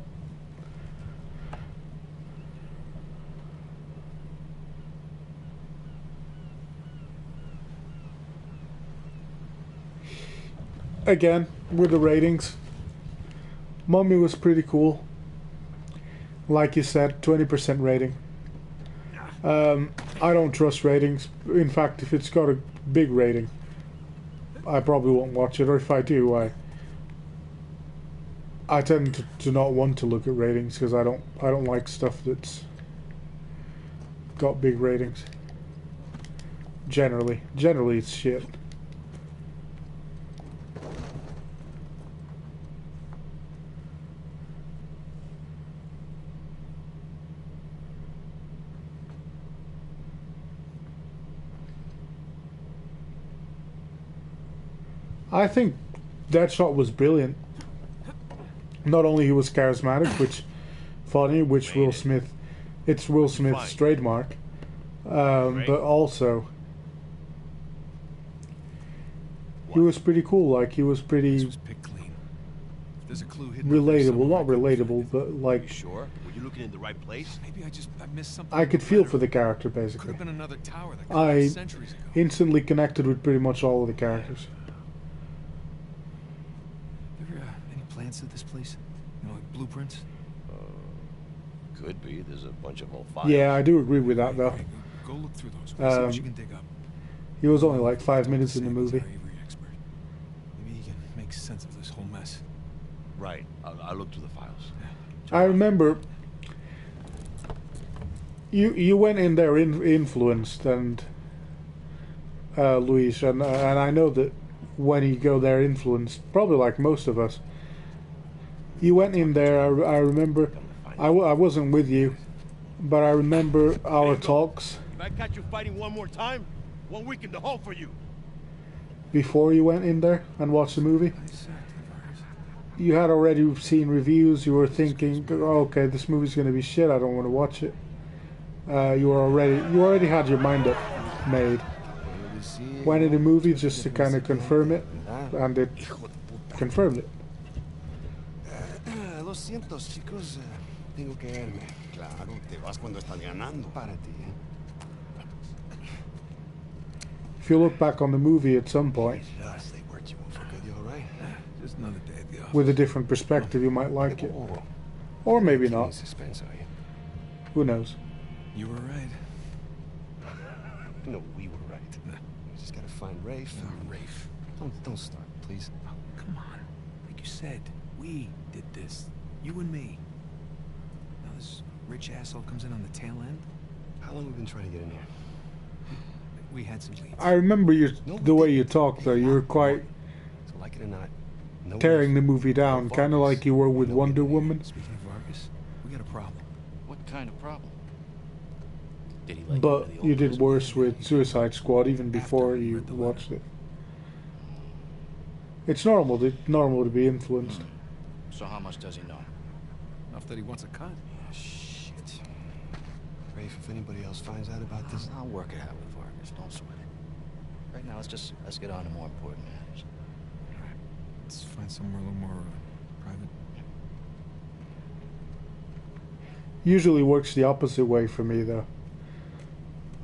again with the ratings, Mummy was pretty cool. Like you said, 20% rating. I don't trust ratings. In fact, if it's got a big rating, I probably won't watch it. Or if I do, I tend to not want to look at ratings because I don't like stuff that's got big ratings. Generally it's shit. I think Deadshot was brilliant. Not only he was charismatic, which funny, which Will Smith, it's Will Smith's trademark, but also he was pretty cool. Like he was pretty. This was picked clean. There's a clue hidden up there relatable. somewhere. Not I couldn't find relatable, it. but You like sure? Were you looking in the right place? Maybe I missed something. I in could the feel letter. for the character Could basically. have been another tower that I collapsed centuries ago. instantly connected with pretty much all of the characters. Ever any plans to this place? You know, like blueprints? Could be. There's a bunch of old files. Yeah, I do agree with that though. Hey, go look through those. See what you can dig up. He was only like 5 minutes in the He's our movie. Avery expert. Maybe he can make sense of this whole mess. Right. I'll look through the files. I remember you went in there influenced, and Luis, and I know that when you go there influenced, probably like most of us, you went in there. I remember, I wasn't with you, but I remember our talks If I catch you fighting one more time, 1 week in the hole for you. before you went in there and watched the movie. You had already seen reviews. You were thinking, oh, okay, this movie's going to be shit. I don't want to watch it. You already had your mind up made. Went in the movie just to kind of confirm it, and it confirmed it. Lo siento, chicos. Tengo que irme. Claro, te vas cuando estás ganando. Para ti, If you look back on the movie at some point Yes, they worked you over good. You all right? Just another day at the office. with a different perspective, you might like it, or maybe not. Suspense, are you? Who knows? You were right. No, we were right. We just gotta find Rafe. Rafe. Don't start, please. Oh, come on. Like you said, we did this. You and me. Now this rich asshole comes in on the tail end. How long have we been trying to get in here? We had some leads. I remember the way you talked though. You were quite So like it or not, no tearing the Rafe, movie down, no kind of Vargas, like you were with no Wonder getting in. Woman. Speaking of Vargas, we got a problem. What kind of problem? Did he like But one of the you old did ones? worse with Suicide Squad even before we you read the letter. watched it. It's normal to be influenced. So how much does he know? Enough that he wants a cut. Shit. Rafe, if anybody else finds out about this, I'll work it out with Vargas. Don't sweat it. Right now, let's get on to more important matters. All right. Let's find somewhere a little more private. Usually works the opposite way for me though.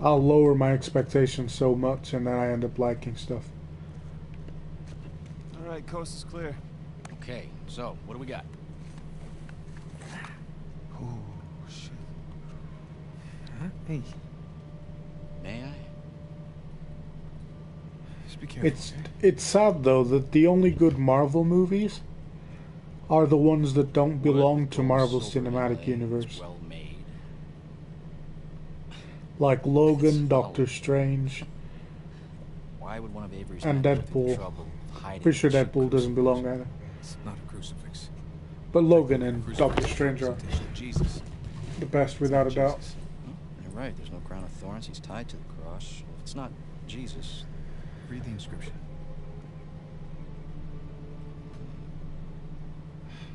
I'll lower my expectations so much and then I end up liking stuff. all right, coast is clear. Okay, so what do we got? Oh shit. Huh? Hey, May I? just be careful. It's sad though that the only good Marvel movies are the ones that don't belong to Marvel's cinematic universe. Well made. Like Logan, Doctor Strange. Why would one of Avery's And men go through Deadpool. trouble hiding Pretty sure the cheap Deadpool doesn't belong either. It's not a crucifix. But Logan and Crucifix Doctor is a Strange are representation of Jesus. the best without a doubt. Jesus. You're right, there's no crown of thorns. He's tied to the cross. Well, if it's not Jesus, Read the inscription.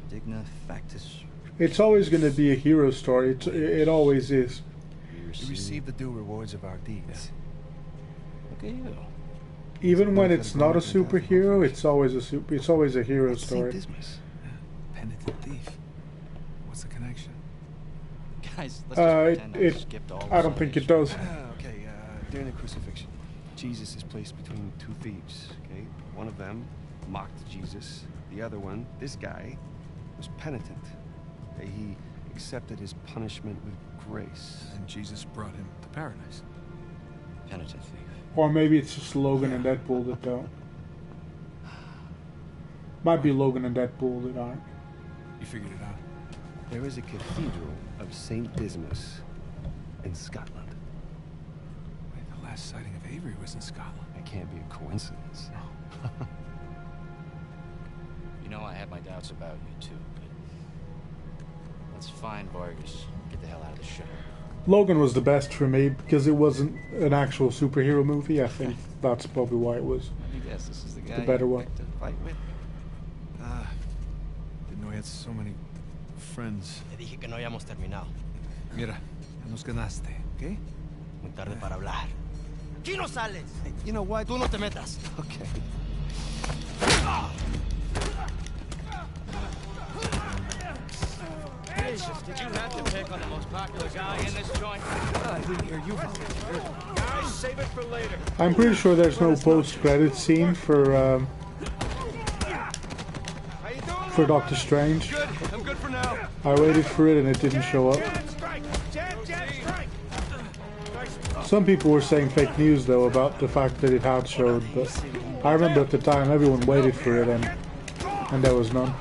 Digna Factus. It's always going to be a hero story. It always is. We receive the due rewards of our deeds. Look at you. Even when it's not a superhero, it's always a hero St. story. Dismas. Penitent thief. What's the connection? Guys, let's just pretend I it skipped all I don't think it does. Okay, during the crucifixion, Jesus is placed between two thieves, okay? One of them mocked Jesus. The other one, this guy, was penitent. Okay? He accepted his punishment with grace. And Jesus brought him to paradise. Penitent thief. Or maybe it's just Logan and Deadpool that don't. Might be Logan and Deadpool that aren't. You figured it out. There is a cathedral of St. Dismas in Scotland. Wait, the last sighting of Avery was in Scotland. It can't be a coincidence. You know, I had my doubts about you too, but let's find Vargas. Get the hell out of this shit. Logan was the best for me because it wasn't an actual superhero movie. I think that's probably why it was. Let me guess, this is the guy The better you one. picked to fight with? Didn't know he had so many friends. Te dije que no habíamos terminado. Mira, ya nos ganaste, ¿ok? Muy tarde para hablar. Aquí no sales. Hey, you know what? Tú no te metas. Okay. Jesus, did you have to pick on the most popular guy in this joint? I didn't hear you volunteer. Guys, save it for later. I'm pretty sure there's no post-credit scene for Doctor Strange. Good. I'm good for now. I waited for it and it didn't show up. Jab strike. Jab strike. Some people were saying fake news though about the fact that it had showed, but I remember at the time everyone waited for it and there was none.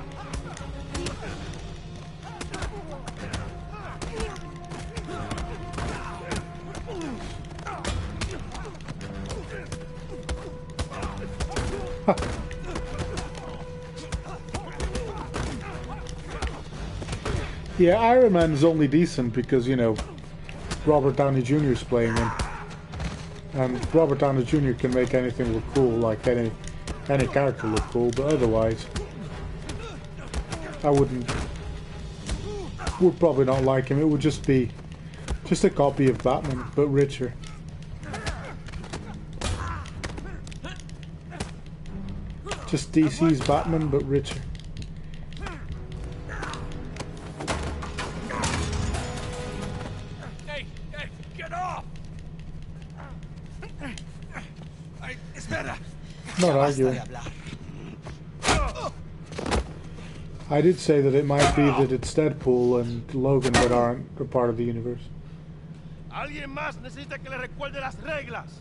Yeah, Iron Man is only decent because, you know, Robert Downey Jr. is playing him. And Robert Downey Jr. can make anything look cool, like any character look cool, but otherwise I would probably not like him. It would just be just a copy of Batman, but richer. Just DC's Batman, but richer. Not arguing. I did say that it might be that it's Deadpool and Logan that aren't a part of the universe. Alguien más necesita que le recuerde las reglas.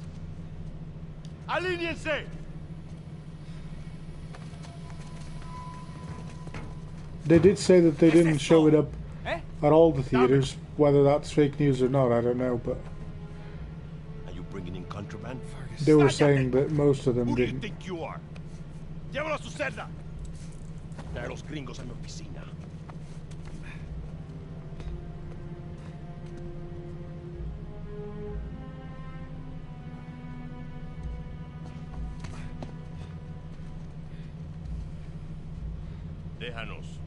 Alíñense. They did say that they didn't show it up at all the theaters. Whether that's fake news or not, I don't know. But Are you bringing in contraband? they were saying that most of them Who do you didn't. think you are? Llévalo a su celda. Trae a los gringos a mi oficina. Déjanos.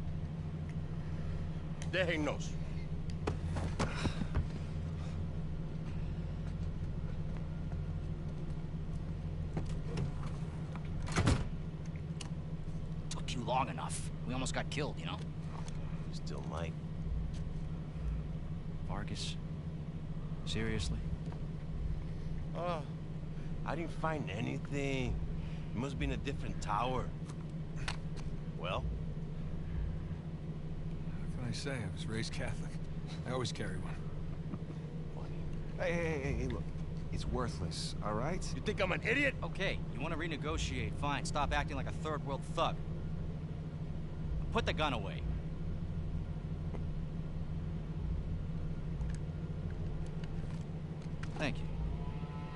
Déjennos. Took you long enough. We almost got killed, you know? Still might. Vargas? Seriously? Oh, I didn't find anything. It must be in a different tower. Well? What can I say? I was raised Catholic. I always carry one. Hey, look. It's worthless, all right? You think I'm an idiot? Okay, you want to renegotiate, fine. Stop acting like a third world thug. Put the gun away. Thank you.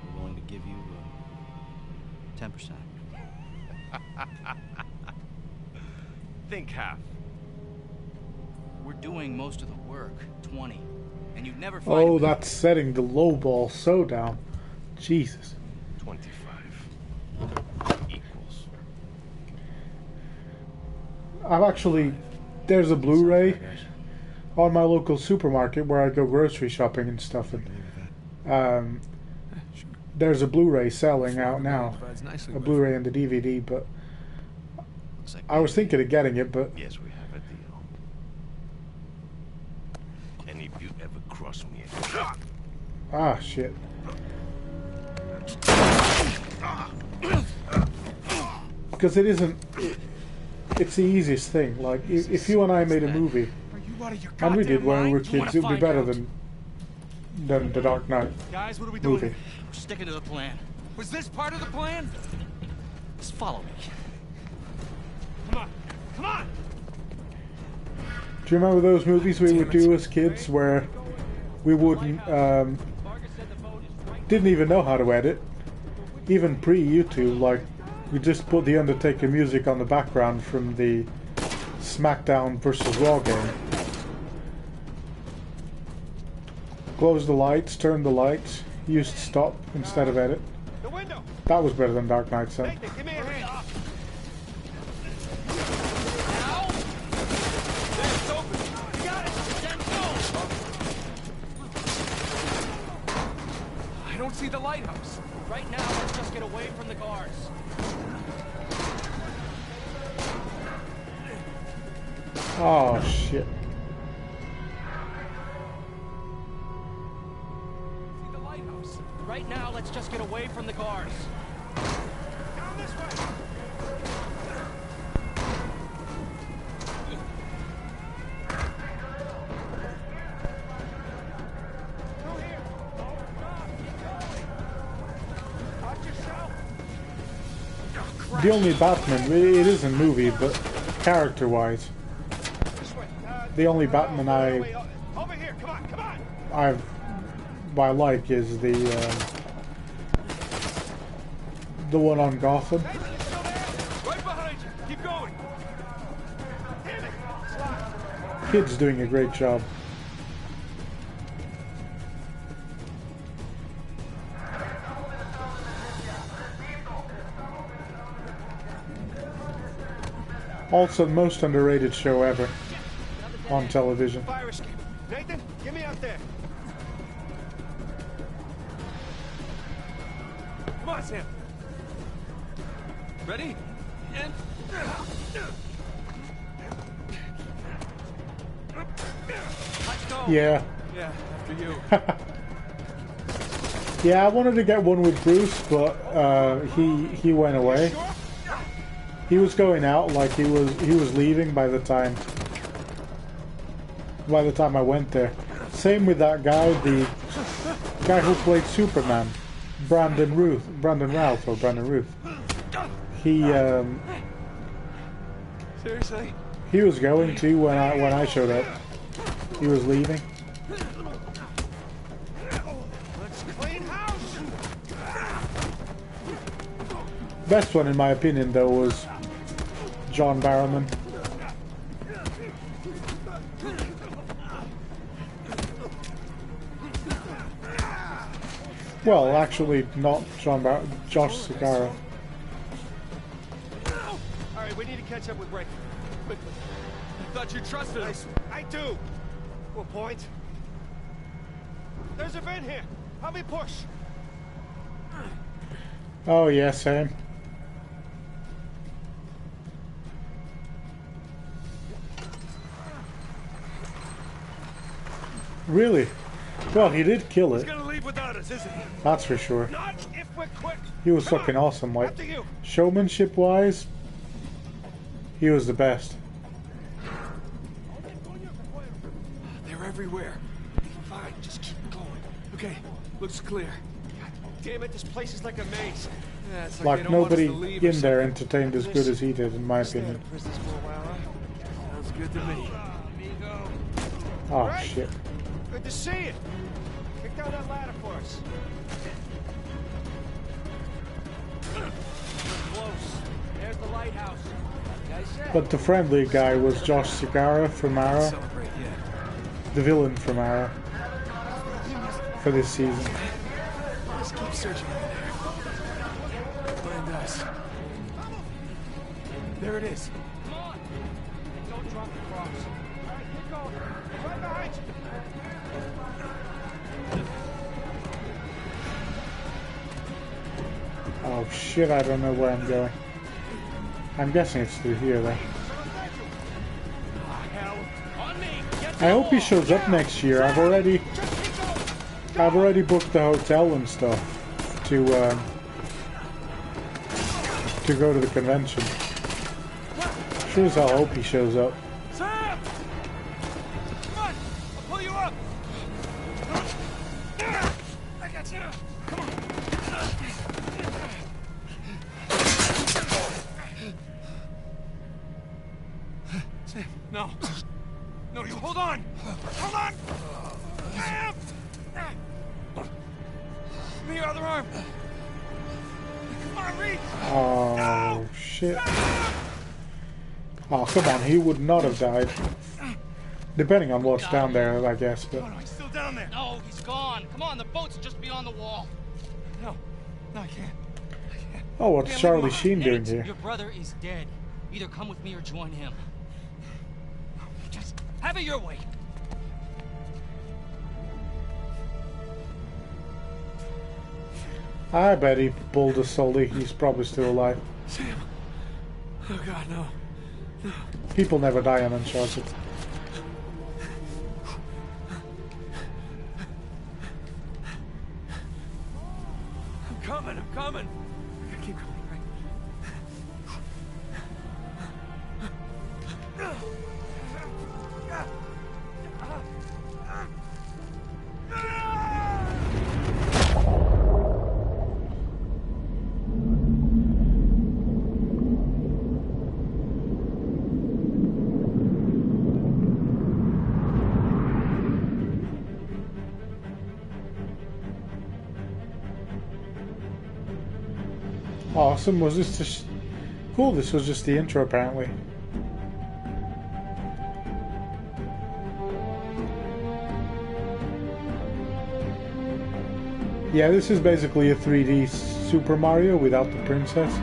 We're willing to give you 10%. Think half. We're doing most of the work, 20. And you'd never find Oh, that's setting the low ball so down. Jesus. 25 equals. I've actually, there's a Blu-ray on my local supermarket where I go grocery shopping and stuff, and there's a Blu-ray selling out now, a Blu-ray and a DVD. But I was thinking of getting it, but Yes, we have a deal. And if you ever cross me again, shit. Because it isn't. It's the easiest thing. Like if you and I made a movie, and we did when we were kids, it would be better than the Dark Knight Guys, what are we movie. doing? We're sticking to the plan. Was this part of the plan? Just follow me. Come on. Come on. Do you remember those movies we would do as kids where we wouldn't didn't even know how to edit, even pre-YouTube? Like we just put the Undertaker music on the background from the SmackDown versus Raw game. Close the lights, turn the lights, use stop instead of edit. The window. That was better than Dark Knight, son. Nathan, give me a hand. I don't see the lighthouse. Right now, let's just get away from the guards. Oh shit. Right now, let's just get away from the guards. Down this way. Through here. Oh, God, keep going. Watch yourself. The only Batman, it is a movie, but character-wise, This way. the only Batman Wait, over here. Come on, come on. I like is the one on Gotham. Nathan, you still there? Right behind you. Keep going. Damn it. It's locked. Kid's doing a great job. Also, most underrated show ever on television. Fire escape. Nathan, get me out there. Come on, Sam. Ready? And... Let's go. Yeah. Yeah, after you. Yeah, I wanted to get one with Bruce, but he went away. Sure? He was going out, like he was leaving by the time I went there. Same with that guy, the guy who played Superman, Brandon Ruth. He Seriously? he was going to when I showed up. He was leaving. Let's clean house. Best one in my opinion though was John Barrowman. Well, actually, not John Josh Segarra. All right, we need to catch up with Rick. Quickly. I thought you trusted us. I do. To a point. There's a vent here. Help me push. Oh yeah, same. Really? Well, he did kill He's it. gonna leave without us, isn't he? That's for sure. Not if we're quick. He was Come fucking on. awesome. Like After you. showmanship-wise, he was the best. They're everywhere. Fine, just keep going. Okay, looks clear. God damn it, this place is like a maze. Yeah, it's Like they don't want us nobody to leave or in there something. entertained as good as he did, in my Stay out opinion. of prisons for a while, huh? Sounds good to me. Oh Right. shit. Good to see you. Kick down that ladder for us. We're close. There's the lighthouse. Like I said. But the friendly guy was Josh Segarra from Arrow, Celebrate, yeah. the villain from Arrow, for this season. Let's keep searching in there. Find us. There it is. Come on. And don't drop the cross. All right, keep going. Right behind you. Oh shit, I don't know where I'm going. I'm guessing it's through here though. Hell. On me. Get I hope he shows up next year. I've already booked the hotel and stuff to go to the convention. Sure as hell hope he shows up. Sam! Come on! I'll pull you up! I got you! Come on! Sam, no. No, you hold on! Hold on! Sam! Give me your other arm! Come on, reach! Oh shit. Oh come on, he would not have died. Depending on what's down there, I guess, but Oh, no, he's still down there! No, he's gone. Come on, the boat's just beyond the wall. No, no, I can't. oh, what's Can't Charlie leave him Sheen doing Nate, here? your brother is dead. Either come with me or join him. Just have it your way. I bet he pulled a Sully. He's probably still alive. Sam! Oh god, no. People never die on Uncharted. coming, I'm coming. Keep going, right? Awesome. Was this just cool? This was just the intro, apparently. Yeah, this is basically a 3D Super Mario without the princess.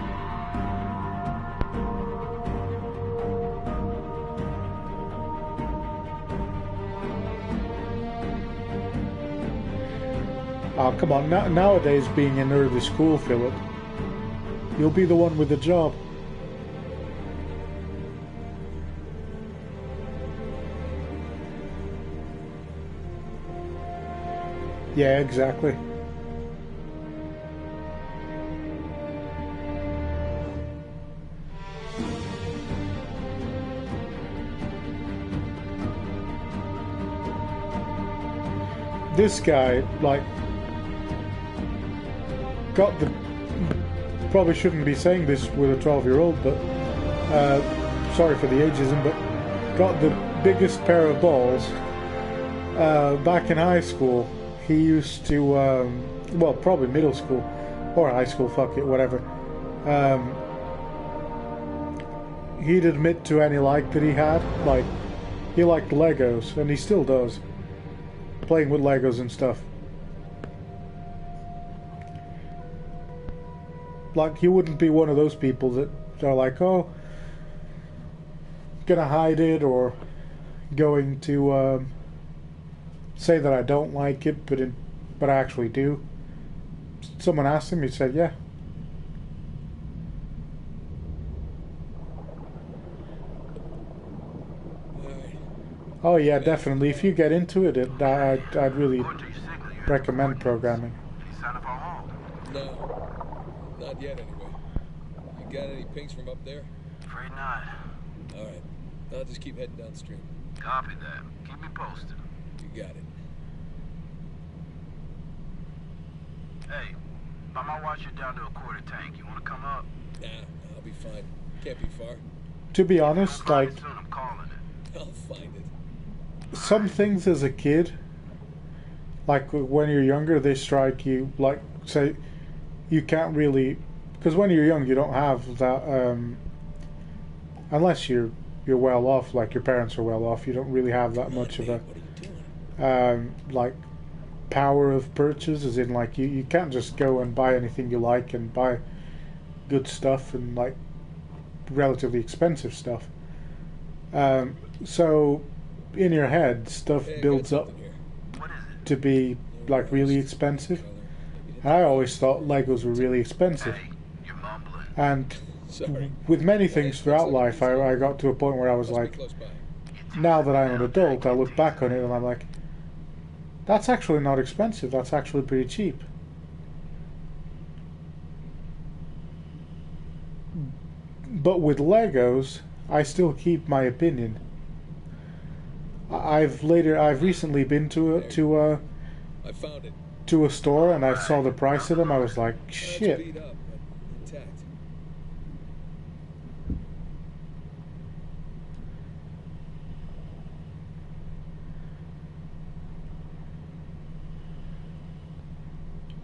Oh, come on. Nowadays, being in early school, Philip, you'll be the one with the job. Yeah, exactly. This guy, like, got the... Probably shouldn't be saying this with a 12-year-old, but... sorry for the ageism, but... Got the biggest pair of balls back in high school. He used to, well, probably middle school. Or high school, fuck it, whatever. He'd admit to any like that he had. Like, he liked Legos, and he still does. Playing with Legos and stuff. Like, he wouldn't be one of those people that are like, oh, gonna hide it, or going to say that I don't like it, but I actually do. Someone asked him, he said, yeah. Oh yeah, definitely. If you get into it, I'd really recommend programming. No, not yet anyway. You got any pings from up there? Afraid not. All right, I'll just keep heading downstream. Copy that. Keep me posted. You got it. Hey, I might watch you down to a quarter tank. You want to come up? Nah, I'll be fine. Can't be far. To be honest, like, I'm calling it. I'll find it. Some things as a kid, like when you're younger, they strike you, like, say, you can't really, because when you're young you don't have that, unless you're well off, like your parents are well off, you don't really have that much of a, like, power of purchase, as in, like, you can't just go and buy anything you like and buy good stuff and, like, relatively expensive stuff. So in your head, stuff builds up to be, like, really expensive. And I always thought Legos were really expensive. And with many things throughout life, I got to a point where I was like, now that I'm an adult, I look back on it and I'm like, that's actually not expensive, that's actually pretty cheap. But with Legos, I still keep my opinion. I've recently been to a store and I saw the price of them. I was like, shit.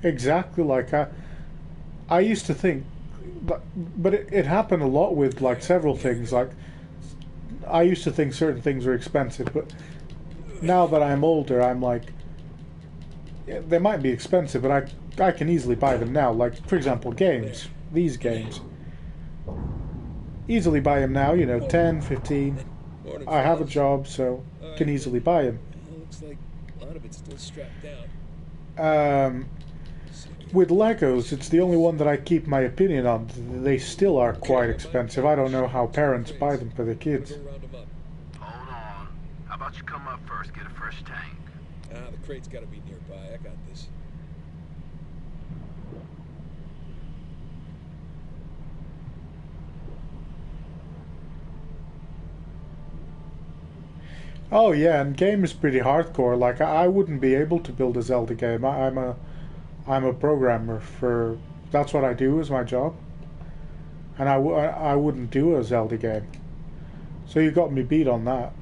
Exactly, like I used to think, but it happened a lot with, like, several things. Like, I used to think certain things were expensive, but now that I'm older, I'm like, yeah, they might be expensive, but I can easily buy them now. Like, for example, games. These games. Easily buy them now, you know, 10, 15. I have a job, so can easily buy them. Looks like a lot of it's still strapped down. With Legos, it's the only one that I keep my opinion on. They still are quite expensive. I don't know how parents buy them for their kids. Hold on. How about you come up first, get a fresh tank? The crate's gotta be nearby. I got this. Oh yeah, and game is pretty hardcore. Like I wouldn't be able to build a Zelda game. I'm a programmer for. That's what I do as my job, and I wouldn't do a Zelda game. So you got me beat on that.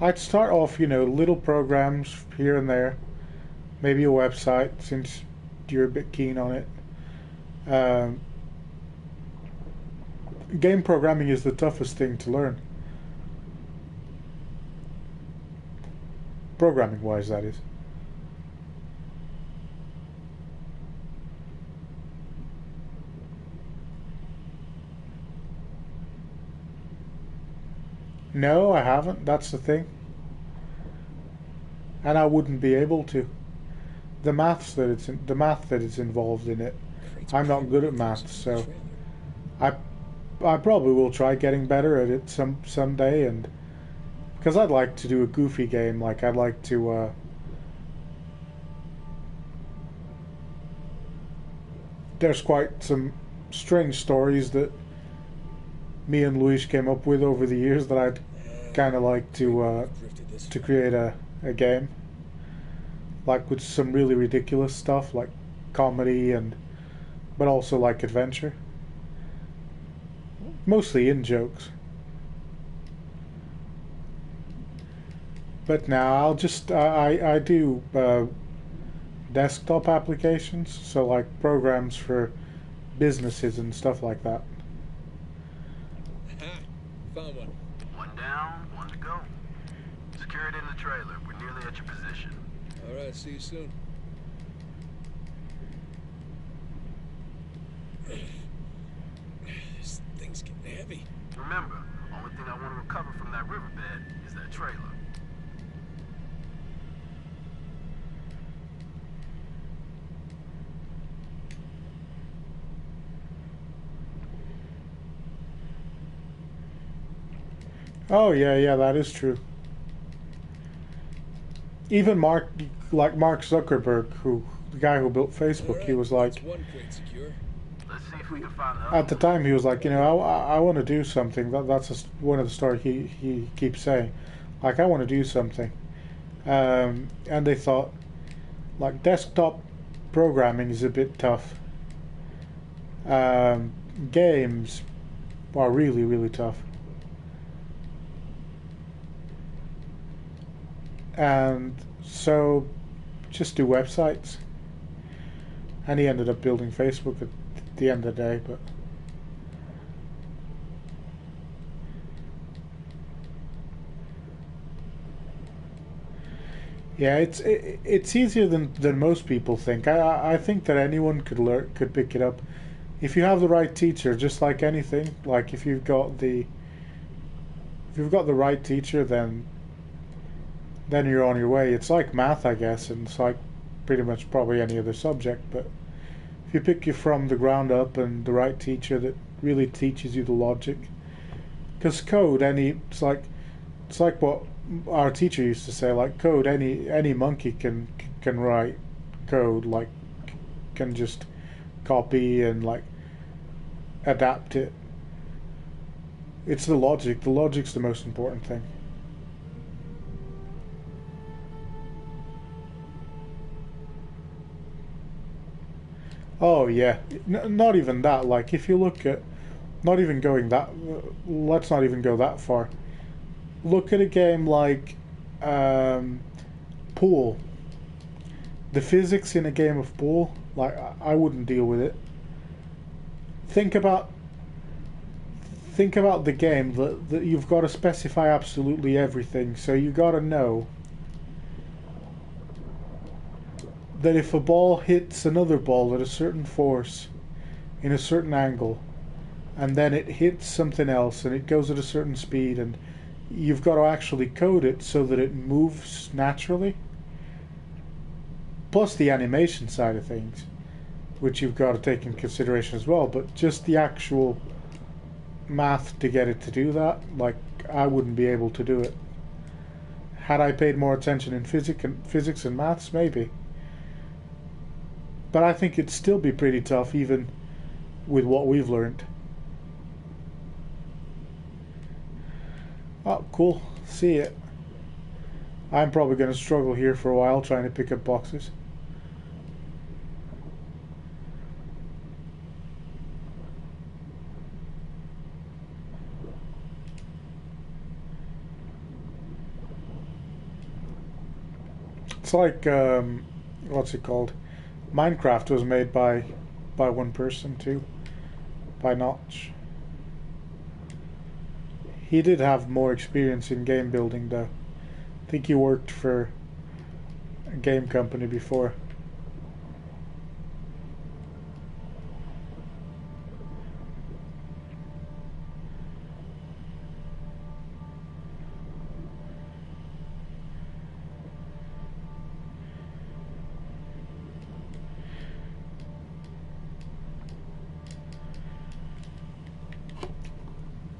I'd start off, little programs here and there, maybe a website since you're a bit keen on it. Um, Game programming is the toughest thing to learn. Programming wise, that is. No, I haven't. That's the thing. And I wouldn't be able to. The math that is involved in it. I'm not good at maths, so I probably will try getting better at it someday, and because I'd like to do a goofy game, like I'd like to there's quite some strange stories that me and Luis came up with over the years that I'd kind of like to create a game, like with some really ridiculous stuff like comedy but also like adventure, mostly in jokes. But now I'll just I do desktop applications, so like programs for businesses and stuff like that. Found one. One down, one to go. Secure it in the trailer. We're nearly at your position. All right, see you soon. This thing's getting heavy. Remember, only thing I want to recover from that riverbed is that trailer. Oh yeah, that is true. Even Mark Zuckerberg, the guy who built Facebook, right, he was like, one crate secure. Let's see if we can find the at the time he was like, I want to do something. That's one of the stories he keeps saying, like I want to do something, and they thought, like desktop programming is a bit tough. Games are really, really tough. And so just do websites. And he ended up building Facebook at the end of the day, but yeah, it's easier than most people think. I think that anyone could pick it up if you have the right teacher, just like anything. Like if you've got the right teacher, then you're on your way. It's like math, I guess, and it's like pretty much probably any other subject, but if you pick you from the ground up and the right teacher that really teaches you the logic, because code, it's like what our teacher used to say, like code, any monkey can write code, like can just copy and like adapt it. It's the logic. The logic's the most important thing. Oh yeah, not even that. Like if you look at, not even going that, let's not even go that far. Look at a game like pool. The physics in a game of pool, like I wouldn't deal with it. Think about the game that you've got to specify absolutely everything. So you got to know that if a ball hits another ball at a certain force in a certain angle, and then it hits something else and it goes at a certain speed, and you've got to actually code it so that it moves naturally, plus the animation side of things, which you've got to take in consideration as well. But just the actual math to get it to do that, like I wouldn't be able to do it. Had I paid more attention in physics and maths, maybe. But I think it'd still be pretty tough, even with what we've learned. Oh, cool. See it. I'm probably going to struggle here for a while trying to pick up boxes. It's like, what's it called? Minecraft was made by one person too, by Notch. He did have more experience in game building though. I think he worked for a game company before.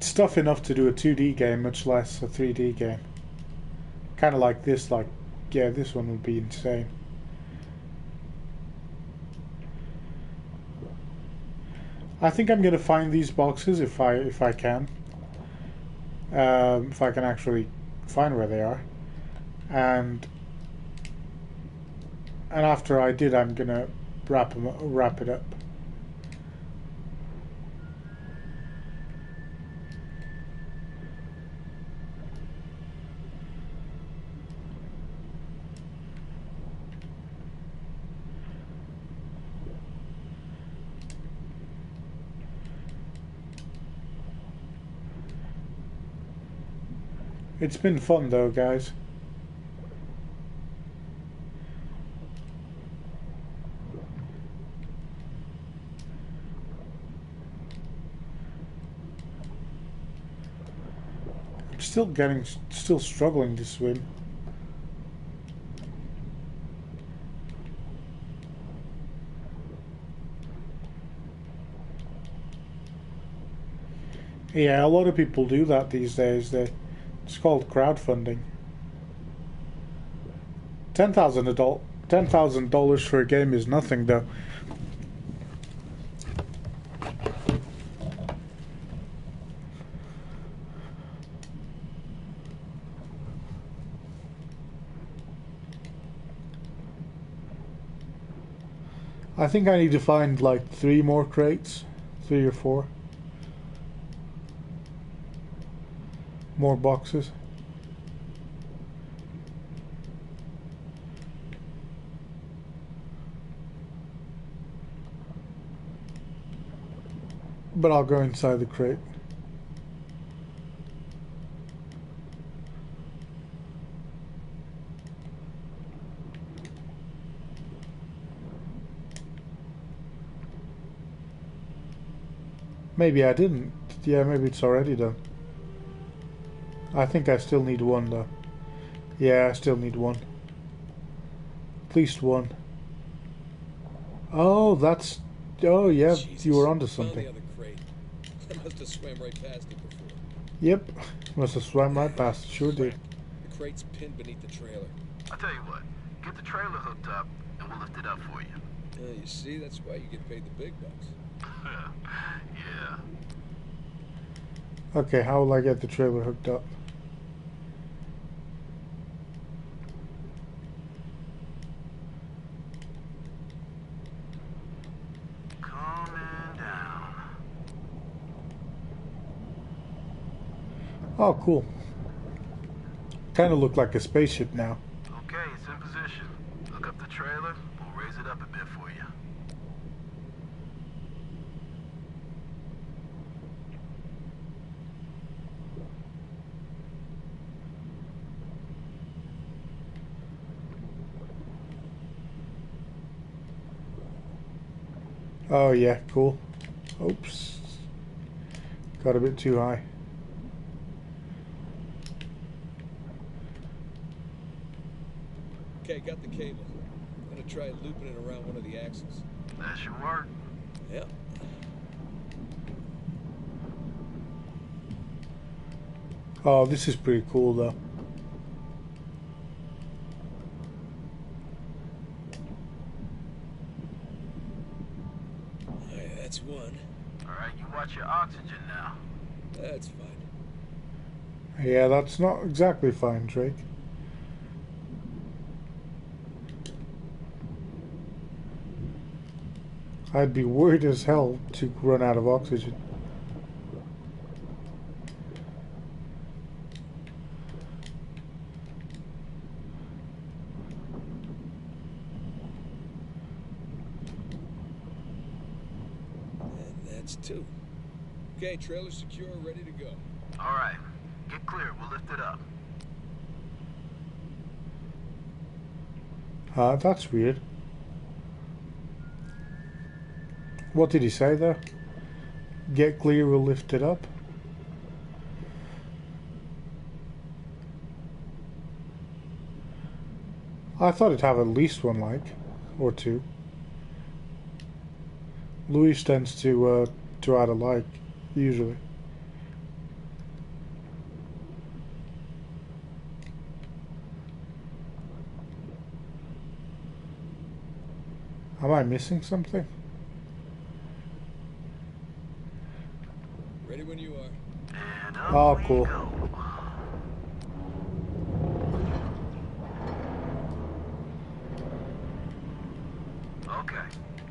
Stuff enough to do a 2D game, much less a 3D game. Kind of like this, like, yeah, this one would be insane. I think I'm gonna find these boxes if I can. If I can actually find where they are. And after I did, I'm gonna wrap it up. It's been fun though, guys. I'm still struggling to swim. Yeah, a lot of people do that these days. It's called crowdfunding. $10,000 for a game is nothing, though. I think I need to find like 3 more crates, 3 or 4 more boxes. But I'll go inside the crate. Maybe I didn't. Yeah, maybe it's already done. I think I still need 1 though. Yeah, I still need 1. At least 1. Oh, that's... Oh, yeah, Jesus. You were onto something. Found the other crate. I must have swam right past it before. Yep, must have swam right past it. Sure did. The crate's pinned beneath the trailer. I'll tell you what. Get the trailer hooked up, and we'll lift it up for you. You see, that's why you get paid the big bucks. Yeah. Okay, how will I get the trailer hooked up? Calming down. Oh, cool. Kind of look like a spaceship now. Okay, it's in position. Hook up the trailer. We'll raise it up a bit for you. Oh yeah, cool. Oops. Got a bit too high. Okay, got the cable. I'm gonna try looping it around one of the axles. That should work. Yeah. Oh, this is pretty cool though. That's one. Alright, you watch your oxygen now. That's fine. Yeah, that's not exactly fine, Drake. I'd be worried as hell to run out of oxygen. And that's two. Okay, trailer secure, ready to go. All right. Get clear. We'll lift it up. That's weird. What did he say there? Get clear, we'll lift it up. I thought it'd have at least one like, or two. Luis tends to add a like, usually. Am I missing something? Ready when you are. And up Oh, we cool. go. Okay.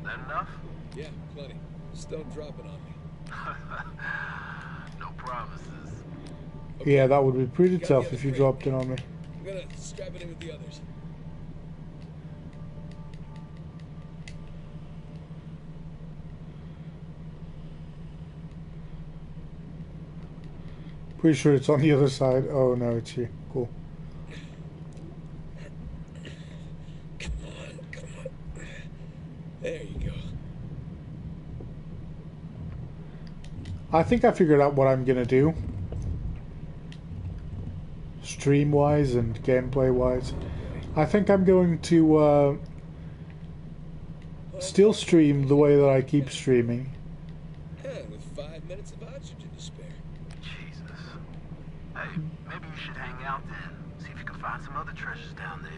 That enough? Yeah, plenty. Just don't drop it on me. No promises. Okay. Yeah, that would be pretty Got the tough other if you crate. dropped it on me. I'm gonna strap it in with the others. Pretty sure it's on the other side. Oh no, it's here. Cool. Come on. There you go. I think I figured out what I'm gonna do. Stream wise and gameplay wise. I think I'm going to still stream the way that I keep streaming. And with 5 minutes of oxygen to spare. Jesus. Hey, maybe you should hang out then. See if you can find some other treasures down there.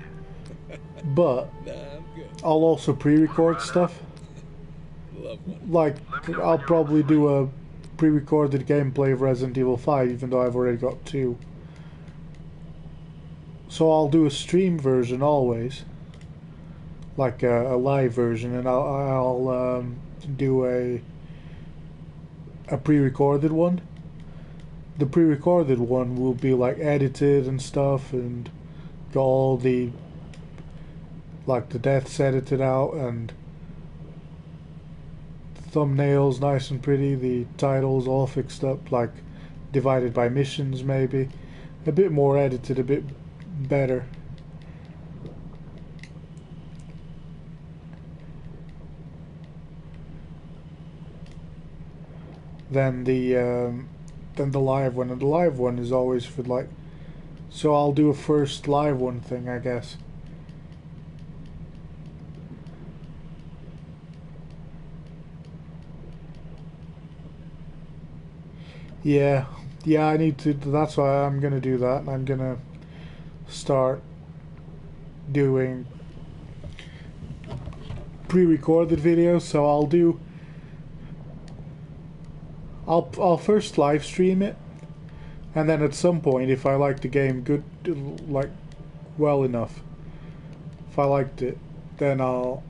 But Nah, I'm good. I'll also pre-record stuff. Love one. Like, I'll probably do a pre-recorded gameplay of Resident Evil 5, even though I've already got 2. So I'll do a stream version always, like a live version, and I'll do a pre-recorded one. The pre-recorded one will be like edited and stuff, and got all the like the deaths edited out and thumbnails nice and pretty, the titles all fixed up, like divided by missions maybe, a bit more edited, a bit better. Than the live one, and the live one is always for like, so I'll do a first live one thing, I guess. Yeah, I need to, that's why I'm gonna do that. I'm gonna start doing pre-recorded videos, so I'll first live stream it, and then at some point, if I like the game well enough, if I liked it, then I'll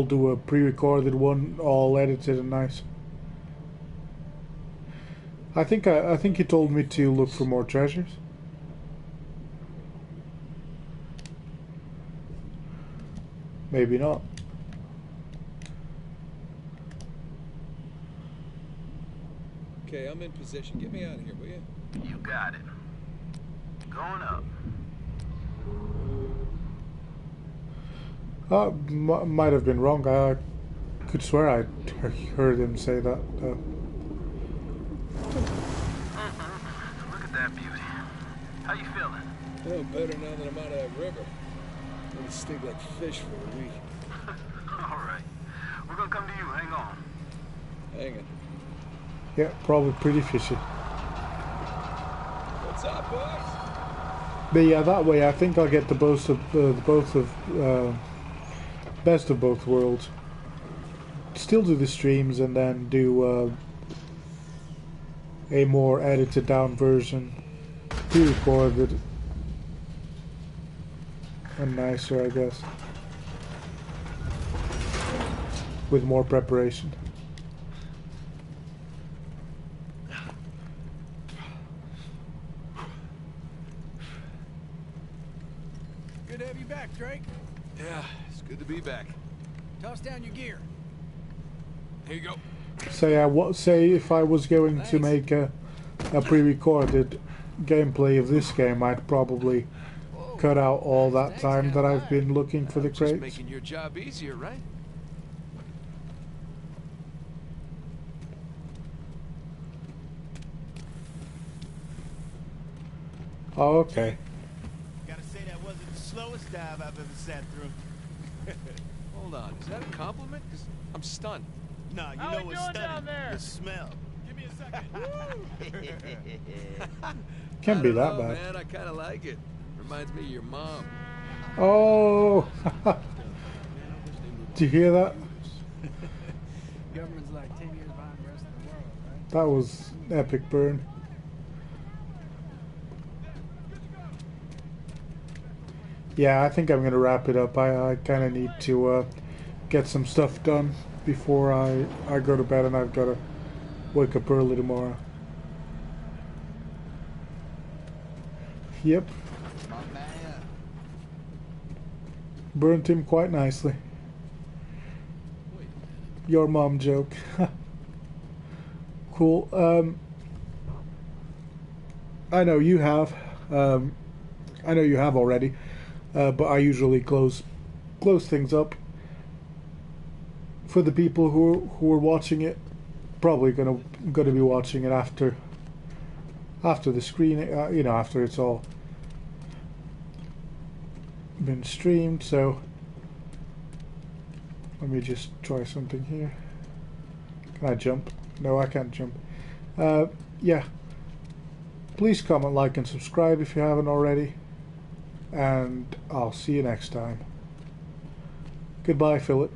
do a pre-recorded one, all edited and nice. I think he told me to look for more treasures. Maybe not. Okay, I'm in position. Get me out of here, will you? You got it. Going up. Might have been wrong. I could swear I heard him say that. Look at that beauty. How you feeling? Oh, better now that I'm out of that river. It'll stink like fish for a week. All right. We're gonna come to you. Hang on. Hanging. Yeah, probably pretty fishy. What's up, boys? But yeah, that way I think I'll get the best of both worlds. Still do the streams and then do a more edited down version pre-recorded and nicer, I guess, with more preparation. Good to have you back, Drake. Yeah, it's good to be back. Toss down your gear. Here you go. Say if I was going to make a pre-recorded gameplay of this game, I'd probably cut out all that time that I've been looking for the crates. Just making your job easier, right? Oh, okay. Gotta say that wasn't the slowest dive I've ever sat through. Hold on, is that a compliment? 'Cause I'm stunned. Nah, you know what's stunning? The smell. Give me a second. Can't be that know, bad. Man, I kind of like it. Reminds me of your mom. Oh! Did you hear that? Government's like 10 years behind the rest of the world, right? That was epic burn. Yeah, I think I'm gonna wrap it up. I kind of need to get some stuff done before I go to bed, and I've got to wake up early tomorrow. Yep. Burnt him quite nicely. Your mom joke. Cool. I know you have. I know you have already. But I usually close things up. For the people who are watching it, probably gonna be watching it after the screen, you know, after it's all been streamed. So let me just try something here. Can I jump? No, I can't jump. Yeah. Please comment, like, and subscribe if you haven't already. And I'll see you next time. Goodbye, Philip.